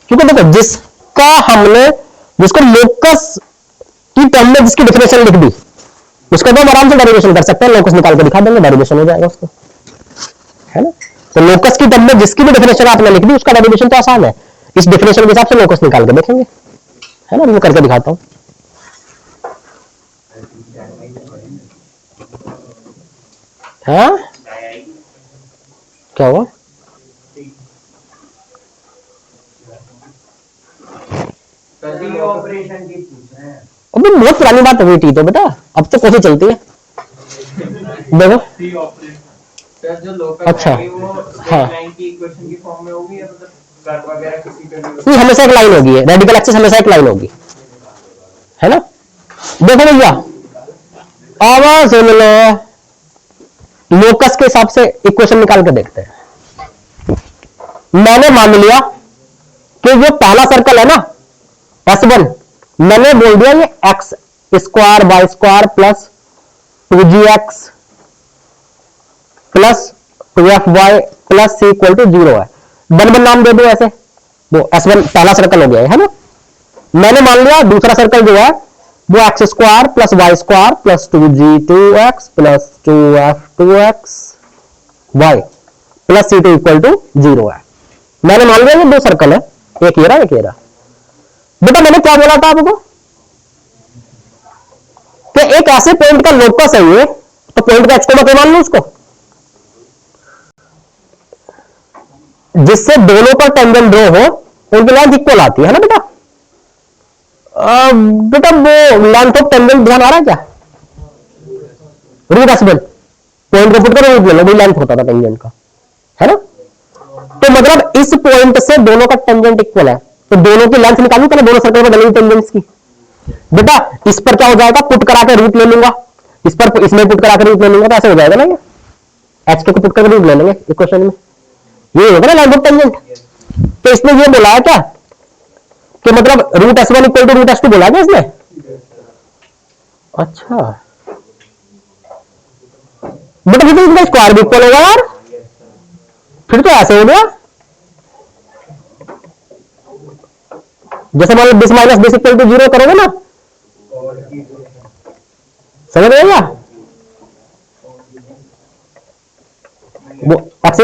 क्योंकि देखो जिसको लोकस की टर्म में जिसकी डेफिनेशन लिख दी, उसका तो हम आराम से डेरिवेशन कर सकते हैं, लोकस निकाल के दिखा देंगे, डेरिवेशन हो जाएगा उसको, है ना। तो लोकस की टर्म में जिसकी भी डेफिनेशन आपने लिख दी, उसका डेरिवेशन तो आसान है। इस डेफिनेशन के हिसाब से लोकस निकाल के देखेंगे, है ना। मैं करके दिखाता हूं। हाँ क्या हुआ? ऑपरेशन की पूछ रहे हैं। अभी बहुत पुरानी बात हुई थी तो बेटा, अब तो कैसे चलती है देखो। सर जो लोकल अच्छा, है वो हाँ। लाइन की इक्वेशन की फॉर्म में होगी या मतलब कर्व वगैरह किसी पे भी नहीं, हमेशा एक लाइन होगी, रेडिकल एक्सिस हमेशा एक लाइन होगी, है ना। देखो भैया, आवाज सुन लो, लोकस के हिसाब से इक्वेशन निकाल के देखते हैं। मैंने मान लिया कि जो पहला सर्कल है ना S1, मैंने बोल दिया ये X square Y square plus 2gx plus 2fy plus c equal to 0 है। वन नाम दे दो ऐसे, वो S1 पहला सर्कल हो गया है ना। मैंने मान लिया दूसरा सर्कल जो है वो X square plus Y square plus 2g2x plus 2f2x y plus c2 equal to 0 है। मैंने मान लिया ये दो सर्कल है, एक ये रहा एक ये रहा। बेटा मैंने क्या बोला था आपको कि एक ऐसे पॉइंट का लोकस है ये, तो पॉइंट का एक्स को मान लो उसको, जिससे दोनों पर टेंजेंट ड्रॉ हो, उनकी लेंथ इक्वल आती है ना बेटा। बेटा वो लेंथ ऑफ टेंजेंट ध्यान आ रहा है क्या? रूट S1 पॉइंट को पुट करो, रूट ले लो, वही लेंथ होता था टेंजेंट का, है ना। तो मतलब इस पॉइंट से दोनों का टेंजेंट इक्वल है, तो दोनों की लेंथ निकालू, पहले दोनों सर्कल पर डलेगी टेंजेंट्स की। बेटा इस पर क्या हो जाएगा, पुट करा के रूट ले लूंगा, इस पर इसमें पुट करा के रूट ले लूंगा, तो ऐसे हो जाएगा ना, ये एच के पुट करके रूट ले लेंगे इक्वेशन में, ये होगा ना लेंथ ऑफ टेंजेंट। तो इसने ये बोला है क्या कि मतलब root S1 equal to root S2 बोला क्या इसने? अच्छा बेटा फिर इसका स्क्वायर भी इक्वल होगा यार, फिर तो ऐसे हो गया, जैसे मान लो 20 माइनस 20 इक्वल टू 0 करोगे ना, समझ रहे क्या? वो एक्स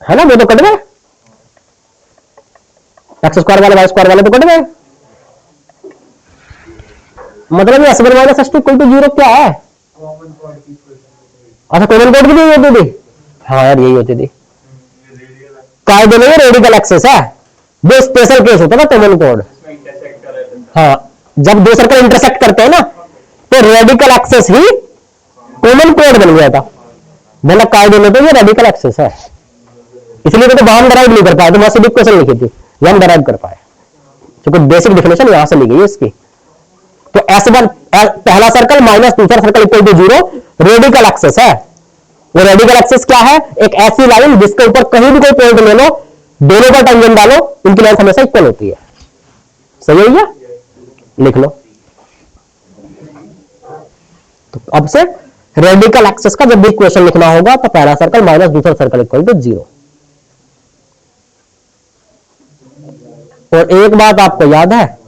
है ना, वो तो कट गए, एक्स स्क्वायर वाले वाई स्क्वायर वाले तो कट गए। मतलब ये S1 minus S2 equal to 0 क्या है? अच्छा कॉमन कोड भी नहीं होती थी? हाँ यार यही होती थी, कायदे में ये रेडिकल एक्सेस है, वो स्पेशल केस होता है ना कॉमन कोड। हाँ जब दो सर्कल इंटरसेक्ट करते हैं ना, तो रेडिकल एक्सेस ही कॉमन कोड बन गया था, मतलब कायदे में तो ये रेडिकल एक्सेस है, इसलिए तो हम डराइव नहीं कर पाए, तो वहां से इक्वेशन लिखी थी, ये हम डराइव कर पाए, क्योंकि बेसिक डिफिनेशन यहां से ली गई है इसकी। तो S1 पहला सर्कल माइनस दूसरा circle equal to 0 radical axis है। वो रेडिकल एक्सेस क्या है? एक ऐसी लाइन जिसके ऊपर कहीं भी कोई पॉइंट ले लो, दोनों का टेंजेंट डालो, उनकी लेंथ हमेशा इक्वल होती है। सही है क्या? लिख लो। तो अब से रेडिकल एक्सेस का जब भी इक्वेशन लिखना होगा तो पहला सर्कल माइनस दूसरा सर्कल इक्वल टू 0। और एक बात आपको याद है,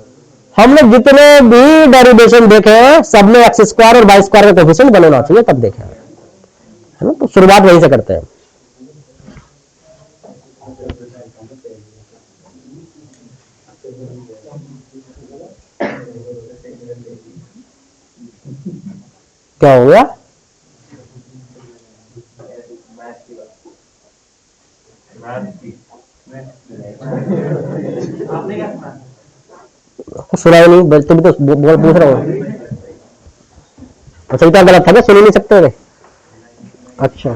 हमने जितने भी डेरिवेशन देखे हैं सब में एक्स स्क्वायर और वाई स्क्वायर का कोफिशिएंट बनना चाहिए, तब देखे हैं, है ना। तो शुरुआत वहीं से करते हैं। क्या हो गया? सुना ही नहीं, तुम तो पूछ रहा हूं। अच्छा ये तो गलत था क्या, सुन ही नहीं सकते थे? अच्छा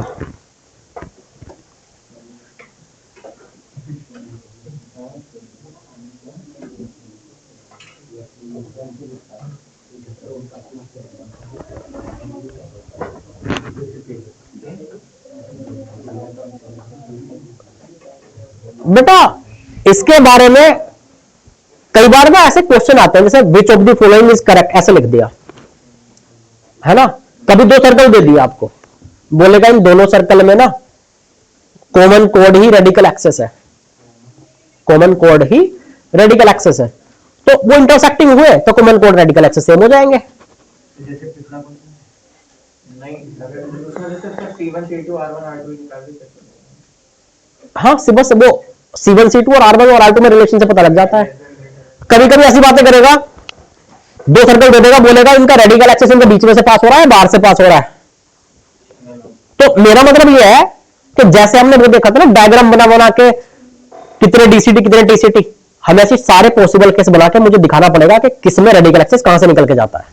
बेटा इसके बारे में कई बार ना ऐसे क्वेश्चन आते हैं, जैसे which of the following is correct, ऐसे लिख दिया है ना। कभी दो सर्कल दे दिया आपको, बोलेगा इन दोनों सर्कल में ना कॉमन कोड ही रेडिकल एक्सेस है, कॉमन कोड ही रेडिकल एक्सेस है, तो वो इंटरसेक्टिंग हुए तो कॉमन कोड रेडिकल एक्सेस सेम हो जाएंगे। जैसे पिछला क्वेश्चन नहीं, अगर उसमें जैसे C1 C2 R1 R2 निकाल भी सकते हैं। हाँ बस वो C1 C2 और R1 और R2 में रिलेशन से पता लग जाता है। कभी कभी ऐसी बातें करेगा, दो सर्कल दे देगा, बोलेगा इनका रेडिकल एक्सेस इनके बीच में से पास हो रहा है, बाहर से पास हो रहा है। तो मेरा मतलब यह है कि जैसे हमने वो देखा था ना डायग्राम बना बना के, कितने डीसीटी कितने टीसीटी, हमें ऐसे सारे पॉसिबल केस बना के मुझे दिखाना पड़ेगा कि किसमें रेडिकल एक्सेस कहां से निकल के जाता है,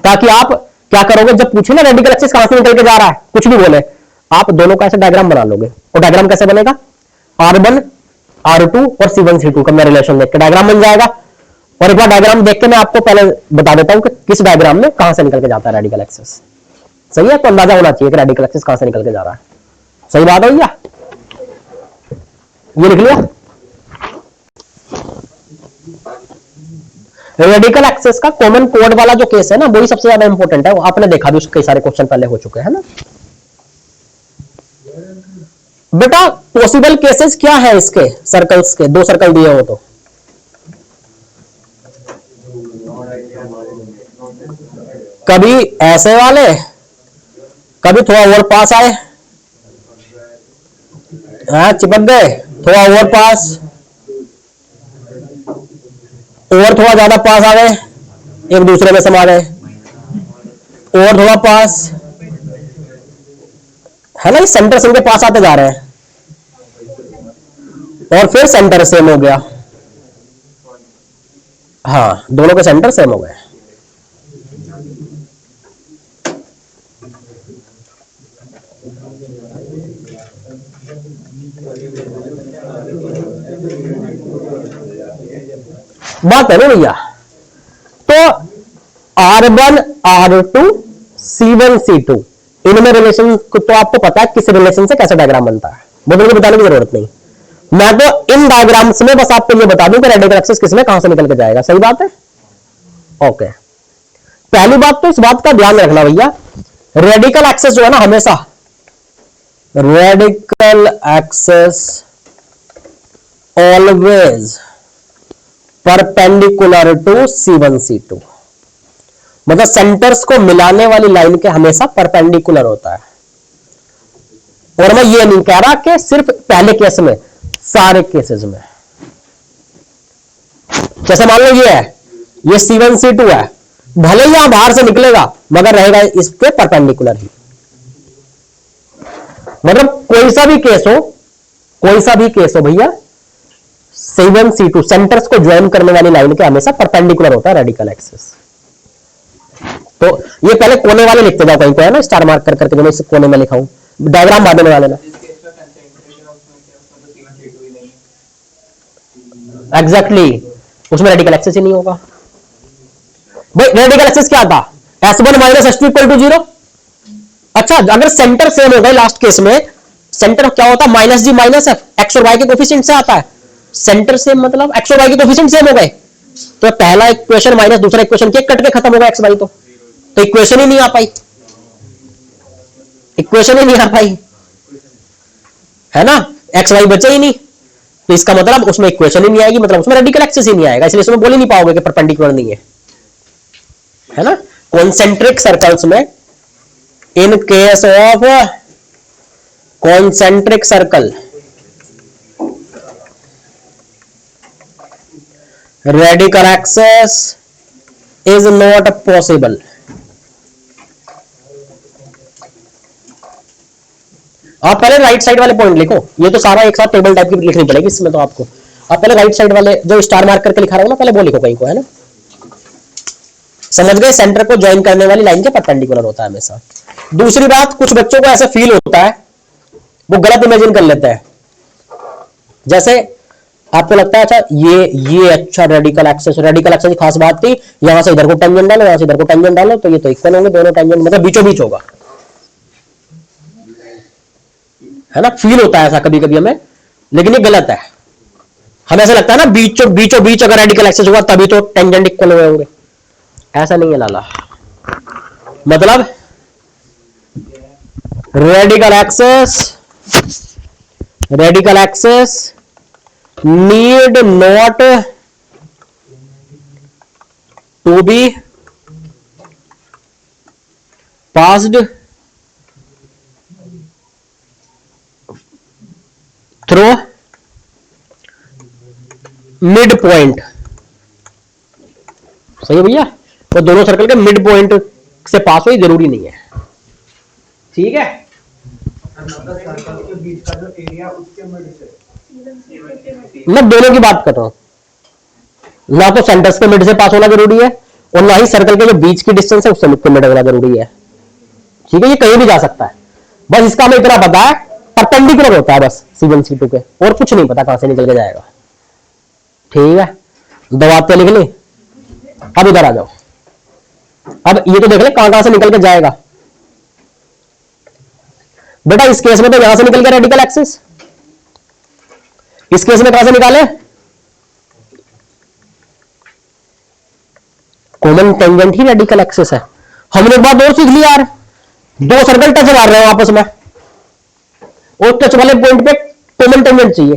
ताकि आप क्या करोगे जब पूछे ना रेडिकल एक्सेस कहां से निकल के जा रहा है, कुछ भी बोले, आप दोनों का ऐसा डायग्राम बना लोगे। और डायग्राम कैसे बनेगा, R1 R2 और C1 C2 का मैं रिलेशन देख के डायग्राम बन जाएगा। और एक बार डायग्राम देख के मैं आपको पहले बता देता हूं कि किस डायग्राम में कहां से निकल के जाता है रेडिकल एक्सेस। सही है, तो अंदाजा होना चाहिए कि रेडिकल एक्सेस कहां से निकल के जा रहा है। सही बात है भैया, ये लिख लिया। रेडिकल एक्सेस का कॉमन कोड वाला जो केस है ना, वही सबसे ज्यादा इंपॉर्टेंट है, वो आपने देखा भी, कई सारे क्वेश्चन पहले हो चुके हैं ना। बेटा पॉसिबल केसेस क्या है इसके, सर्कल्स के, दो सर्कल दिए हो तो कभी ऐसे वाले, कभी थोड़ा और पास आए, हाँ चिपक गए, थोड़ा और पास, और थोड़ा ज्यादा पास आ गए, एक दूसरे में समा गए, और थोड़ा पास, है ना, सेंटर से इनके पास आते जा रहे हैं, और फिर सेंटर सेम हो गया। हाँ दोनों के सेंटर सेम हो गए। बात है ना भैया, तो R1 R2 C1 C2 इनमें रिलेशन तो आपको पता है किस रिलेशन से कैसे डायग्राम बनता है, बदल के बताने की जरूरत नहीं। मैं तो इन डायग्राम्स में बस आपको ये बता दूं कि रेडिकल एक्सेस किसमें कहां से निकल के जाएगा। सही बात है, ओके। पहली बात तो इस बात का ध्यान रखना भैया, रेडिकल एक्सेस जो है ना, हमेशा radical axis always perpendicular to C1 C2, मतलब सेंटर्स को मिलाने वाली लाइन के हमेशा परपेंडिकुलर होता है। और मैं ये नहीं कह रहा कि सिर्फ पहले केस में, सारे केसेस में। जैसे मान लो ये है, ये C1 C2 है, भले ही यहां बाहर से निकलेगा मगर रहेगा इसके परपेंडिकुलर ही। मतलब कोई सा भी केस हो, कोई सा भी केस हो भैया, C1 C2 सेंटर्स को ज्वाइन करने वाली लाइन के हमेशा परपेंडिकुलर होता है रेडिकल एक्सेस। तो ये पहले कोने वाले लिखते जाओ कहीं पे, है ना, स्टार मार्क कर करके, मैं इस कोने में लिखा हूं, डायग्राम बाद में वाले ना। एग्जैक्टली, उसमें रेडिकल एक्सेस ही नहीं होगा भाई। रेडिकल एक्सेस क्या था, S1 minus S2 equal to 0। अच्छा, अगर सेंटर सेम हो गए लास्ट केस में, सेंटर क्या होता है, माइनस जी माइनस एफ, एक्स और वाई के कोफिशिएंट से आता है। सेंटर सेम मतलब एक्स और वाई के कोफिशिएंट सेम हो गए, तो पहला इक्वेशन माइनस दूसरा इक्वेशन के कट के खत्म हो गया एक्स वाई, तो इक्वेशन ही नहीं आ पाई, इक्वेशन ही नहीं आ पाई, है ना, एक्स वाई बचे ही नहीं। तो इसका मतलब उसमें इक्वेशन ही नहीं आएगी, मतलब उसमें रेडिकल एक्सेस ही नहीं आएगा, इसलिए उसमें बोल ही नहीं पाओगे कि परपेंडिकुलर नहीं है ना। कॉन्सेंट्रिक सर्कल्स में, in case of concentric circle, radical axis is not possible. आप पहले राइट साइड वाले पॉइंट लिखो, ये तो सारा एक साथ टेबल टाइप की लिखनी पड़ेगी इसमें तो आपको। आप पहले राइट साइड वाले जो स्टार मार्क करके लिखा रहा हूं ना, पहले वो लिखो कहीं को, है ना। समझ गए, सेंटर को ज्वाइन करने वाली लाइन के परपेंडिकुलर होता है हमेशा। दूसरी बात, कुछ बच्चों को ऐसा फील होता है, वो गलत इमेजिन कर लेते हैं। जैसे आपको लगता है अच्छा ये अच्छा रेडिकल एक्सेस की खास बात थी, यहां से इधर को टेंजेंट डालो, यहां से इधर को टेंजेंट डालो, तो ये तो इक्वल होंगे दोनों टेंजेंट, मतलब बीचों बीच होगा, है ना। फील होता है ऐसा कभी कभी हमें, लेकिन ये गलत है। हमें ऐसा लगता है ना बीचों बीच अगर रेडिकल एक्सेस हुआ तभी तो टेंजेंट इक्वल हुए होंगे, ऐसा नहीं है लाला। मतलब radical axis need not to be passed through mid point. सही है भैया, तो दोनों सर्कल के मिड पॉइंट से पास हो जरूरी नहीं है, ठीक है। मतलब सर्कल के बीच का जो एरिया उसके मिड से, मैं दोनों की बात कर रहा हूं, ना तो सेंटर्स के मिड से पास होना जरूरी है और ना ही सर्कल के जो बीच की डिस्टेंस है उससे मिड होना जरूरी है, ठीक है। ये कहीं भी जा सकता है, बस इसका हमें इतना पता है परपेंडिकुलर होता है बस C1 C2 के, और कुछ नहीं पता कहां से निकल के जाएगा, ठीक है। दो बात पे लिख ली। अब इधर आ जाओ, अब ये तो देख ले कहां से निकल के जाएगा। बेटा इस केस में तो यहां से निकल गया रेडिकल एक्सिस, इस केस में कहां से निकाले, कॉमन टेंजेंट ही रेडिकल एक्सिस है। हमने एक बात और सीख ली यार, दो सर्कल टच मार रहे हो आपस में और टच वाले पॉइंट पे कॉमन टेंजेंट चाहिए,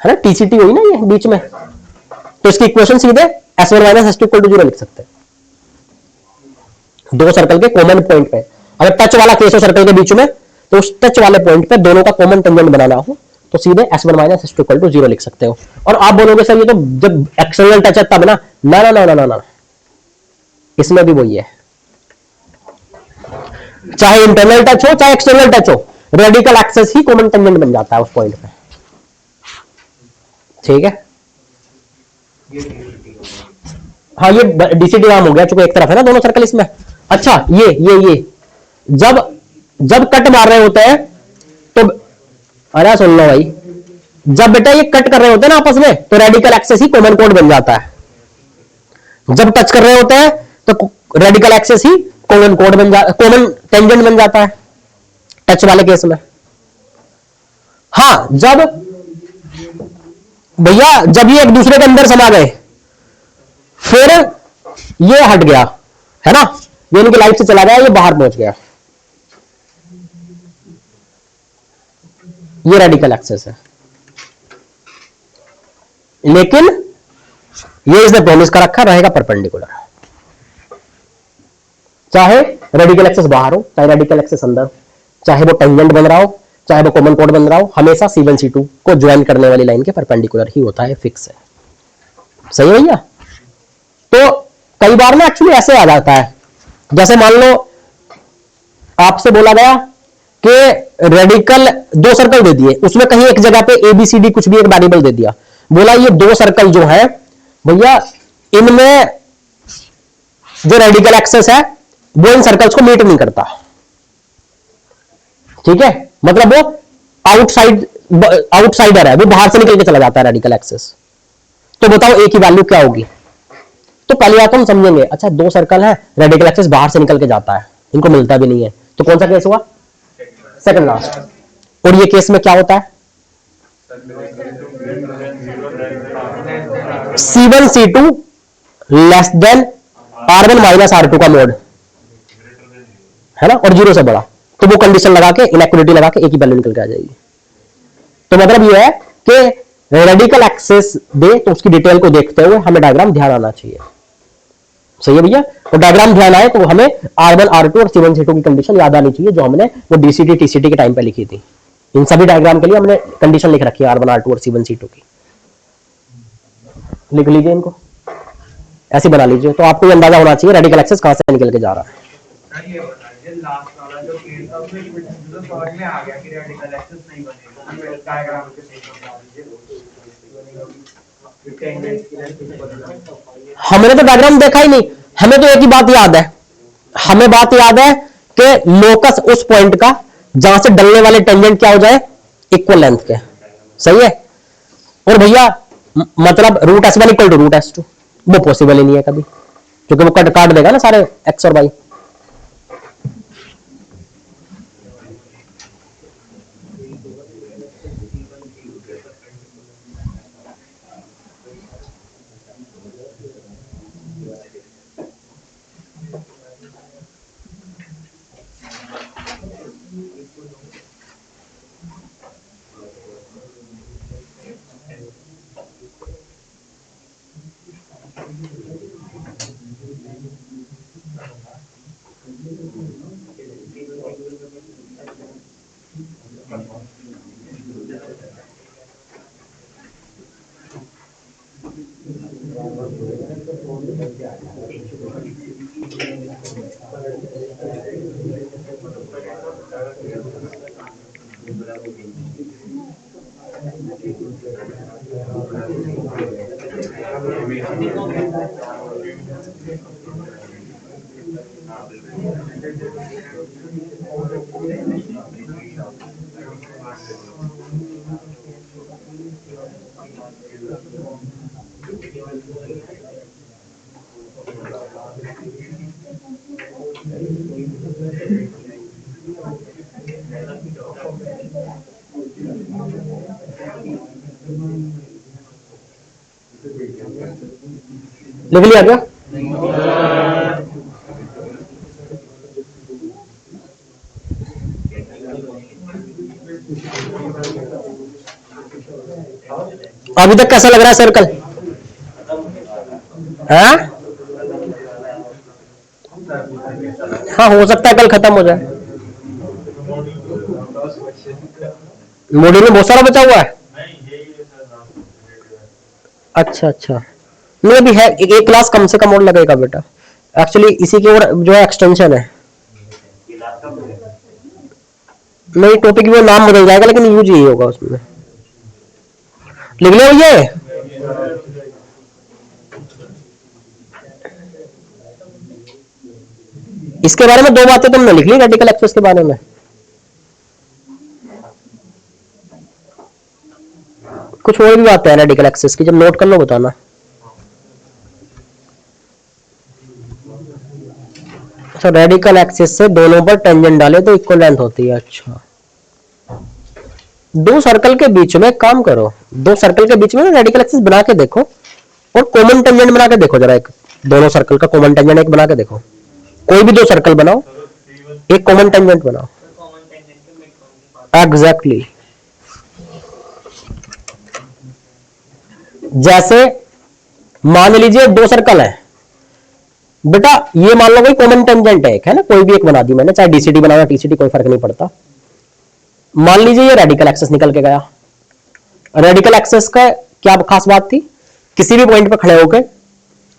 है ना, टीसीटी हुई ना ये बीच में, तो इसकी इक्वेशन सीधे S1 minus S2 equal to 0 लिख सकते हैं। दो सर्कल के कॉमन पॉइंट पे अगर टच वाला केस हो सर्कल के बीच में, तो उस टच वाले पॉइंट पे दोनों का कॉमन टेंजेंट बनाना हो तो सीधे S1 minus S2 equal to 0 लिख सकते हो। और आप बोलोगे सर ये तो जब एक्सटर्नल टच है तब ना, ना ना ना ना ना, ना। इसमें भी वही है, चाहे इंटरनल टच हो चाहे एक्सटर्नल टच हो, रेडिकल एक्सेस ही कॉमन टेंजेंट बन जाता है उस पॉइंट पे, ठीक है। हाँ ये डीसीटी नाम हो गया चूंकि एक तरफ है ना दोनों सर्कल इसमें। अच्छा ये जब कट मार रहे होते हैं तो, अरे सुन लो भाई, जब बेटा ये कट कर रहे होते हैं ना आपस में तो रेडिकल एक्सेस ही कॉमन कोड बन जाता है, जब टच कर रहे होते हैं तो रेडिकल एक्सेस ही कॉमन टेंजेंट बन जाता है टच वाले केस में। हाँ जब भैया जब ये एक दूसरे के अंदर समा गए फिर ये हट गया, है ना, ये इनकी लाइफ से चला गया, ये बाहर पहुंच गया, ये रेडिकल एक्सेस है। लेकिन ये इसने प्रॉमिस कर रखा रहेगा परपेंडिकुलर, चाहे रेडिकल एक्सेस बाहर हो चाहे रेडिकल एक्सेस अंदर, चाहे वो टेंजेंट बन रहा हो चाहे वो कॉमन कोड बन रहा हो, हमेशा C1 C2 को ज्वाइन करने वाली लाइन के परपेंडिकुलर ही होता है, फिक्स है। सही है भैया। तो कई बार ना एक्चुअली ऐसे आ जाता है, जैसे मान लो आपसे बोला गया कि रेडिकल दो सर्कल दे दिए, उसमें कहीं एक जगह पे ABCD कुछ भी एक वेरिएबल दे दिया, बोला ये दो सर्कल जो है भैया इनमें जो रेडिकल एक्सेस है वो इन सर्कल्स को मीट नहीं करता, ठीक है, मतलब वो आउटसाइडर है, वो बाहर से निकल के चला जाता है रेडिकल एक्सेस। तो बताओ ए की वैल्यू क्या होगी। तो पहले बात हम समझेंगे, अच्छा दो सर्कल है रेडिकल एक्सेस बाहर से निकल के जाता है, इनको मिलता भी नहीं है, तो कौन सा केस हुआ, सेकंड लास्ट। और ये केस में क्या होता है, C1 C2 less than R1 minus R2 का मोड, है ना, और 0 से बड़ा, तो वो कंडीशन लगा के इनइक्वालिटी लगा के एक ही वैल्यू निकल के आ जाएगी। तो मतलब ये है कि रेडिकल एक्सेस दे तो उसकी डिटेल को देखते हुए हमें डायग्राम ध्यान आना चाहिए। सही है भैया। तो डायग्राम ध्यान आए तो हमें R1 R2 और C1 C2 की कंडीशन याद आनी चाहिए जो हमने वो DCT TCT के टाइम पे लिखी थी। इन सभी डायग्राम के लिए हमने कंडीशन लिख रखी है R1 R2 और C1 C2 की, लिख लीजिए इनको, ऐसे बना लीजिए, तो आपको ये अंदाजा होना चाहिए रेडिकल एक्सेस कहां से निकल के जा रहा है। ये बताइए लास्ट वाला जो केस था उसमें जो समझ में आ गया कि रेडिकल एक्सेस नहीं बनेगा, डायग्राम के सही समझा दीजिए। टेंजेंट की लेंथ इक्वल है। हमने तो डायग्राम देखा ही नहीं, हमें तो एक ही बात याद है, हमें बात याद है कि लोकस उस पॉइंट का जहां से डलने वाले टेंजेंट क्या हो जाए, इक्वल लेंथ के। सही है। और भैया मतलब root S one equal to root S two, वो पॉसिबल ही नहीं है कभी, क्योंकि वो कट काट देगा ना सारे एक्स और वाई। लिख लिया क्या? अभी तक कैसा लग रहा है सर्कल? हाँ हाँ, हो सकता है कल खत्म हो जाए। मॉड्यूल में बहुत सारा बचा हुआ है। अच्छा अच्छा, नहीं अभी है, एक क्लास कम से कम और लगेगा बेटा, एक्चुअली इसी की और जो है एक्सटेंशन है। नहीं टॉपिक वो नाम बदल जाएगा लेकिन यूज यही होगा उसमें। लिख लिया ये? इसके बारे में दो बातें तुमने लिख ली रेडिकल एक्सेस के बारे में, कुछ और भी बातें हैं रेडिकल एक्सेस की, जब नोट कर लो बताना। अच्छा, रेडिकल एक्सेस से दोनों पर टेंजेंट डाले तो इक्वल लेंथ होती है। अच्छा, दो सर्कल के बीच में काम करो, दो सर्कल के बीच में रेडिकल एक्सेस बना के देखो और कॉमन टेंजेंट बना के देखो जरा, एक दोनों सर्कल का कॉमन टेंजेंट एक बना के देखो। कोई भी दो सर्कल बनाओ, एक कॉमन टेंजेंट बनाओ। Exactly exactly. जैसे मान लीजिए दो सर्कल है बेटा, ये मान लो कोई कॉमन टेंजेंट है ना, कोई भी एक बना दी मैंने, चाहे डीसीटी बनाना टीसीटी कोई फर्क नहीं पड़ता। मान लीजिए ये रेडिकल एक्सेस निकल के गया। रेडिकल एक्सेस का क्या खास बात थी, किसी भी पॉइंट पर खड़े होकर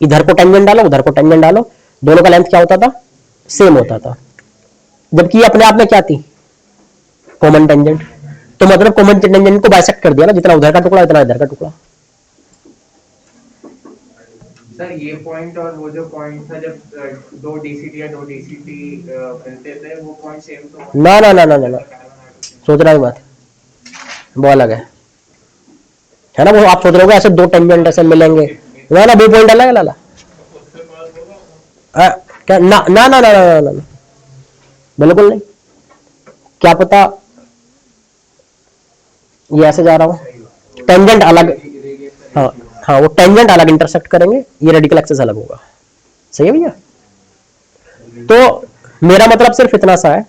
इधर को टेंजेंट डालो उधर को टेंजेंट डालो, दोनों का लेंथ क्या होता था, सेम होता था। जबकि अपने आप में क्या थी, कॉमन टेंजेंट। तो मतलब कॉमन टेंजेंट को बाइसेक्ट कर दिया ना, जितना उधर का टुकड़ा इतना इधर का टुकड़ा। सर ये पॉइंट और वो जो पॉइंट था जब दो डीसीटी या दो डीसीटी मिलते थे, वो पॉइंट सेम तो ना ना ना ना ना, सोच रहा हूँ बात वो अलग है ना। वो आप सोच रहे हो ऐसे दो टेंजेंट ऐसे मिलेंगे, ना ना, वो पॉइंट अलग है लाला। क्या ना ना ना ना ना ना, बिल्कुल नहीं। क्या पता ये ऐसे जा रहा हूं, टेंजेंट अलग। हाँ हाँ, वो टेंजेंट अलग इंटरसेक्ट करेंगे, ये रेडिकल एक्सेस अलग होगा। सही है भैया। तो मेरा मतलब सिर्फ इतना सा है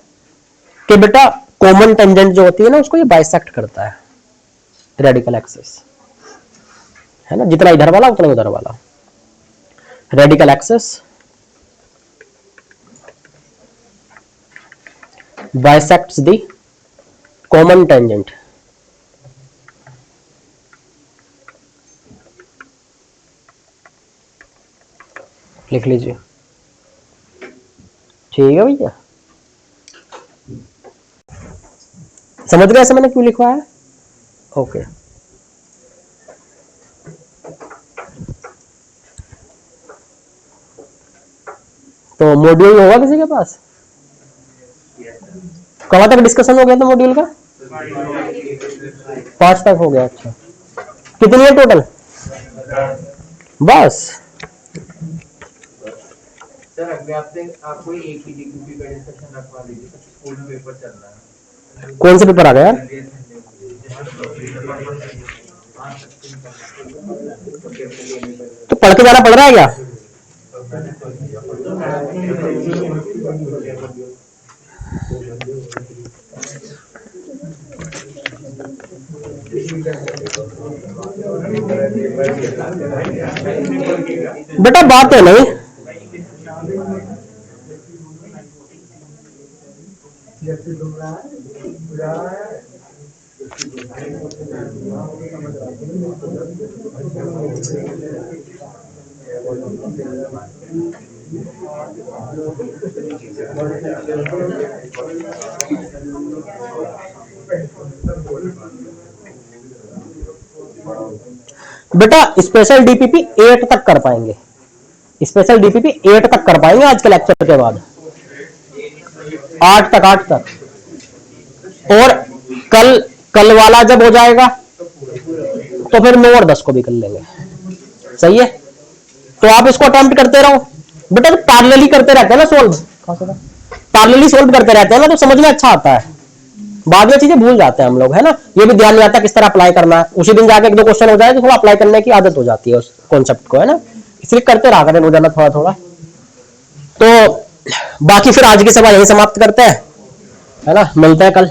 कि बेटा कॉमन टेंजेंट जो होती है ना, उसको ये बाइसेक्ट करता है रेडिकल एक्सेस, है ना, जितना इधर वाला उतना उधर वाला। Radical axis bisects the common tangent। लिख लीजिए, ठीक है भैया। समझ गए ऐसे मैंने क्यों लिखवाया? ओके। तो मॉड्यूल होगा किसी के पास? कहाँ तक डिस्कशन हो गया था मॉड्यूल का? 5 तक हो गया। अच्छा, कितनी है टोटल? बस। सर अगले हफ्ते आपको एक ही डीक्यूपी का डिस्कशन रखवा दीजिए, स्कूल में पेपर चल रहा है। कौन सा पेपर आ गया यार? तो पढ़ के जाना पड़ रहा है क्या? बेटा बात है नहीं। बेटा स्पेशल डीपीपी 8 तक कर पाएंगे, स्पेशल डीपीपी 8 तक कर पाएंगे आज के लेक्चर के बाद। 8 तक। और कल वाला जब हो जाएगा तो फिर 9 और 10 को भी कर लेंगे। सही है, तो आप इसको अटेम्प्ट करते रहो बेटा। तो पैरेलली करते रहते हैं ना सोल्व, पैरेलली सोल्व करते रहते हैं ना, तो समझ में अच्छा आता है। बाद में चीजें भूल जाते हैं हम लोग, है ना। ये भी ध्यान नहीं आता किस तरह अप्लाई करना है। उसी दिन जाके 1-2 क्वेश्चन हो जाए तो थोड़ा अप्लाई करने की आदत हो जाती है उस कॉन्सेप्ट को, है ना। इसलिए करते रहा करें रोजाना थोड़ा थोड़ा। तो बाकी फिर आज की सभा यही समाप्त करते हैं, है ना। मिलते हैं कल।